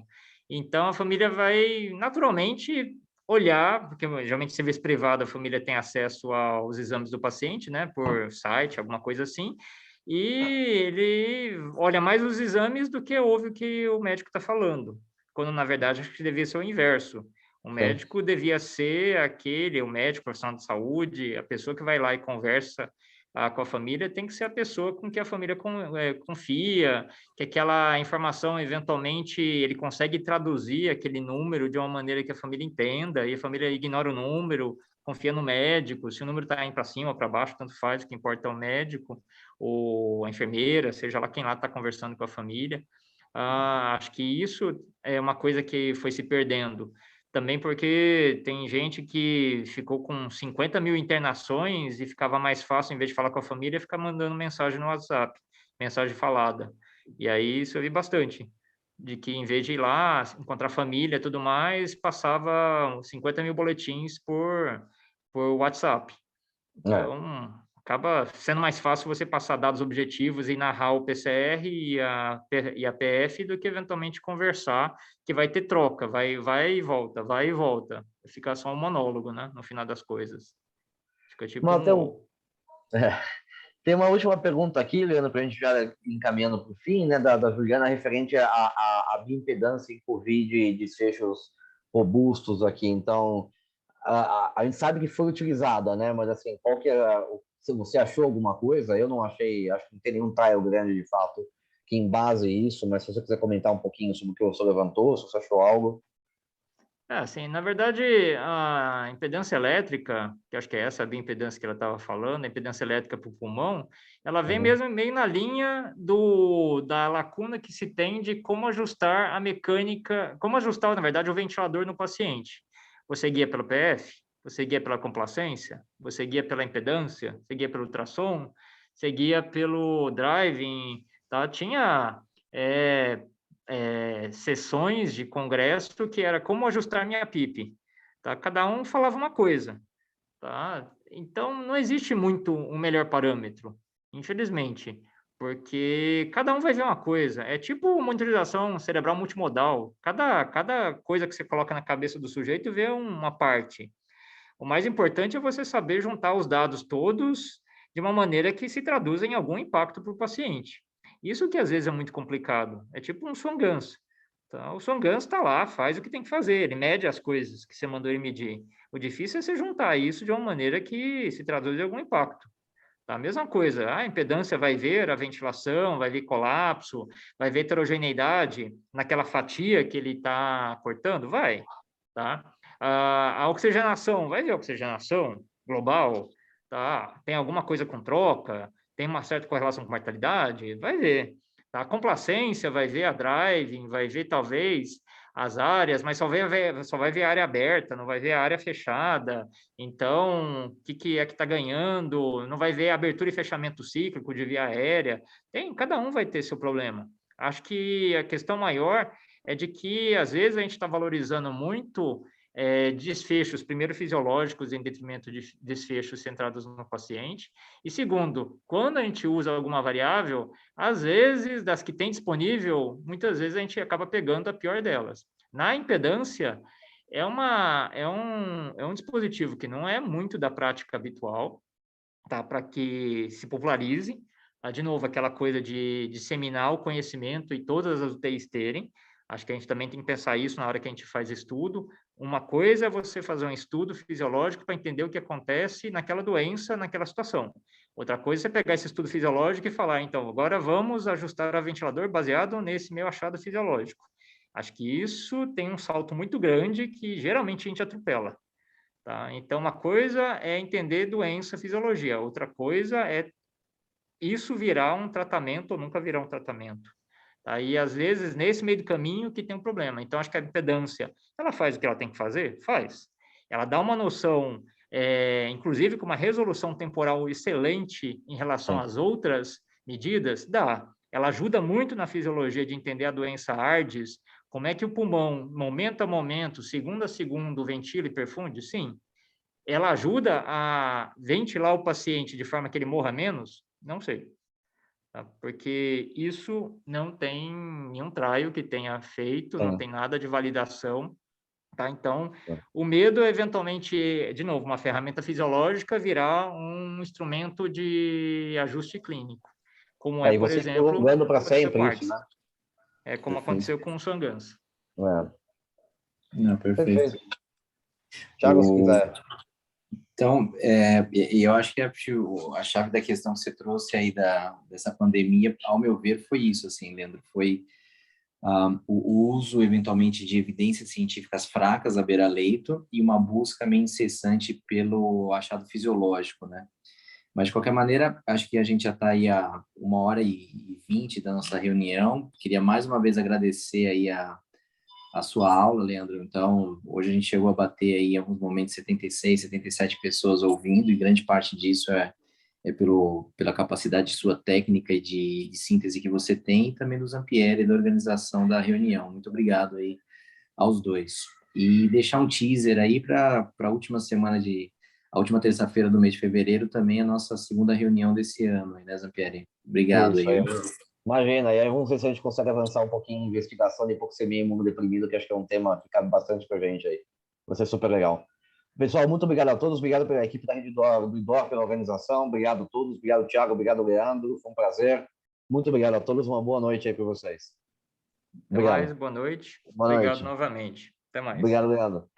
Então, a família vai naturalmente olhar, porque geralmente serviço privado a família tem acesso aos exames do paciente, né, por site, alguma coisa assim, e ele olha mais os exames do que ouve o que o médico está falando, quando na verdade acho que devia ser o inverso. O sim. médico devia ser o médico, profissional de saúde, a pessoa que vai lá e conversa com a família tem que ser a pessoa com que a família confia, que aquela informação, eventualmente, ele consegue traduzir aquele número de uma maneira que a família entenda, e a família ignora o número, confia no médico, se o número está indo para cima ou para baixo, tanto faz, o que importa é o médico, ou a enfermeira, seja lá quem lá está conversando com a família. Acho que isso é uma coisa que foi se perdendo. Também porque tem gente que ficou com 50 mil internações e ficava mais fácil, em vez de falar com a família, ficar mandando mensagem no WhatsApp, mensagem falada. E aí isso eu vi bastante, de que em vez de ir lá, encontrar família e tudo mais, passava 50 mil boletins por WhatsApp. É. Então, acaba sendo mais fácil você passar dados objetivos e narrar o PCR e a PF do que eventualmente conversar, que vai ter troca, vai e volta, vai e volta. Fica só um monólogo, né? No final das coisas. Fica tipo Mas um UOL. é, tem uma última pergunta aqui, Leandro, para a gente já ir encaminhando para o fim, né, da Juliana, referente à bioimpedância em Covid e desfechos robustos aqui. Então, a gente sabe que foi utilizada, né? Mas assim, qual que era, se você achou alguma coisa? Eu não achei, acho que não tem nenhum trial grande de fato que embase isso, mas se você quiser comentar um pouquinho sobre o que você levantou, se você achou algo. Assim, na verdade, a impedância elétrica, que acho que é essa a bioimpedância que ela estava falando, a impedância elétrica para o pulmão, ela vem Uhum. mesmo meio na linha da lacuna que se tem de como ajustar a mecânica, como ajustar, na verdade, o ventilador no paciente. Você guia pelo PF, você guia pela complacência, você guia pela impedância, você guia pelo ultrassom, você guia pelo driving, tá? Tinha sessões de congresso que era como ajustar minha PIP, tá? Cada um falava uma coisa, tá? Então, não existe muito um melhor parâmetro, infelizmente, porque cada um vai ver uma coisa. É tipo monitorização cerebral multimodal. Cada coisa que você coloca na cabeça do sujeito vê uma parte. O mais importante é você saber juntar os dados todos de uma maneira que se traduza em algum impacto para o paciente. Isso que às vezes é muito complicado. É tipo um Swan Ganz. Então, o Swan Ganz está lá, faz o que tem que fazer, ele mede as coisas que você mandou ele medir. O difícil é você juntar isso de uma maneira que se traduz em algum impacto. Tá? A mesma coisa, a impedância vai ver a ventilação, vai ver colapso, vai ver heterogeneidade naquela fatia que ele está cortando? Vai. Tá? A oxigenação, vai ver a oxigenação global? Tá? Tem alguma coisa com troca? Tem uma certa correlação com mortalidade? Vai ver. Tá? A complacência vai ver a driving, vai ver talvez as áreas, mas só vai ver a área aberta, não vai ver a área fechada. Então, o que é que está ganhando? Não vai ver abertura e fechamento cíclico de via aérea. Cada um vai ter seu problema. Acho que a questão maior é de que, às vezes, a gente está valorizando muito desfechos, primeiro fisiológicos, em detrimento de desfechos centrados no paciente. E segundo, quando a gente usa alguma variável, às vezes, das que tem disponível, muitas vezes a gente acaba pegando a pior delas. Na impedância, é um dispositivo que não é muito da prática habitual, tá? Para que se popularize. De novo, aquela coisa de disseminar o conhecimento e todas as UTIs terem. Acho que a gente também tem que pensar isso na hora que a gente faz estudo. Uma coisa é você fazer um estudo fisiológico para entender o que acontece naquela doença, naquela situação. Outra coisa é você pegar esse estudo fisiológico e falar, então, agora vamos ajustar o ventilador baseado nesse meu achado fisiológico. Acho que isso tem um salto muito grande que geralmente a gente atropela. Tá? Então, uma coisa é entender doença, fisiologia. Outra coisa é isso virar um tratamento ou nunca virar um tratamento. Tá? E, às vezes, nesse meio do caminho que tem um problema. Então, acho que a impedância, ela faz o que ela tem que fazer? Faz. Ela dá uma noção, inclusive com uma resolução temporal excelente em relação às outras medidas? Dá. Ela ajuda muito na fisiologia de entender a doença ARDS, como é que o pulmão, momento a momento, segundo a segundo, ventila e perfunde? Sim. Ela ajuda a ventilar o paciente de forma que ele morra menos? Não sei. Tá? Porque isso não tem nenhum trial que tenha feito, não tem nada de validação. Tá? Então, o medo é, eventualmente, de novo, uma ferramenta fisiológica virar um instrumento de ajuste clínico, como E por você exemplo, prolongando para aconteceu sempre com isso, ARDS. né? Como aconteceu com o Sangans. Não, perfeito. Perfeito. Thiago, se quiser. Então, eu acho que a chave da questão que você trouxe aí dessa pandemia, ao meu ver, foi isso, assim, Leandro, foi o uso, eventualmente, de evidências científicas fracas à beira-leito e uma busca meio incessante pelo achado fisiológico, né? Mas, de qualquer maneira, acho que a gente já está aí a 1h20 da nossa reunião. Queria mais uma vez agradecer aí a sua aula, Leandro. Então, hoje a gente chegou a bater aí, em alguns momentos, 76, 77 pessoas ouvindo, e grande parte disso é pela capacidade sua técnica e de síntese que você tem, e também do Zampieri e da organização da reunião. Muito obrigado aí aos dois. E deixar um teaser aí para a última semana a última terça-feira do mês de fevereiro, também a nossa segunda reunião desse ano, né, Zampieri? Obrigado Isso, aí. imagina, e aí vamos ver se a gente consegue avançar um pouquinho em investigação de hipoxemia imunodeprimido, que acho que é um tema que cabe bastante para a gente aí. Vai ser super legal. Pessoal, muito obrigado a todos, obrigado pela equipe da Rede do IDOR, pela organização, obrigado a todos, obrigado, Thiago, obrigado, Leandro, foi um prazer. Muito obrigado a todos, uma boa noite aí para vocês. Até mais, boa noite. Boa Obrigado noite. novamente. Até mais. Obrigado, Leandro.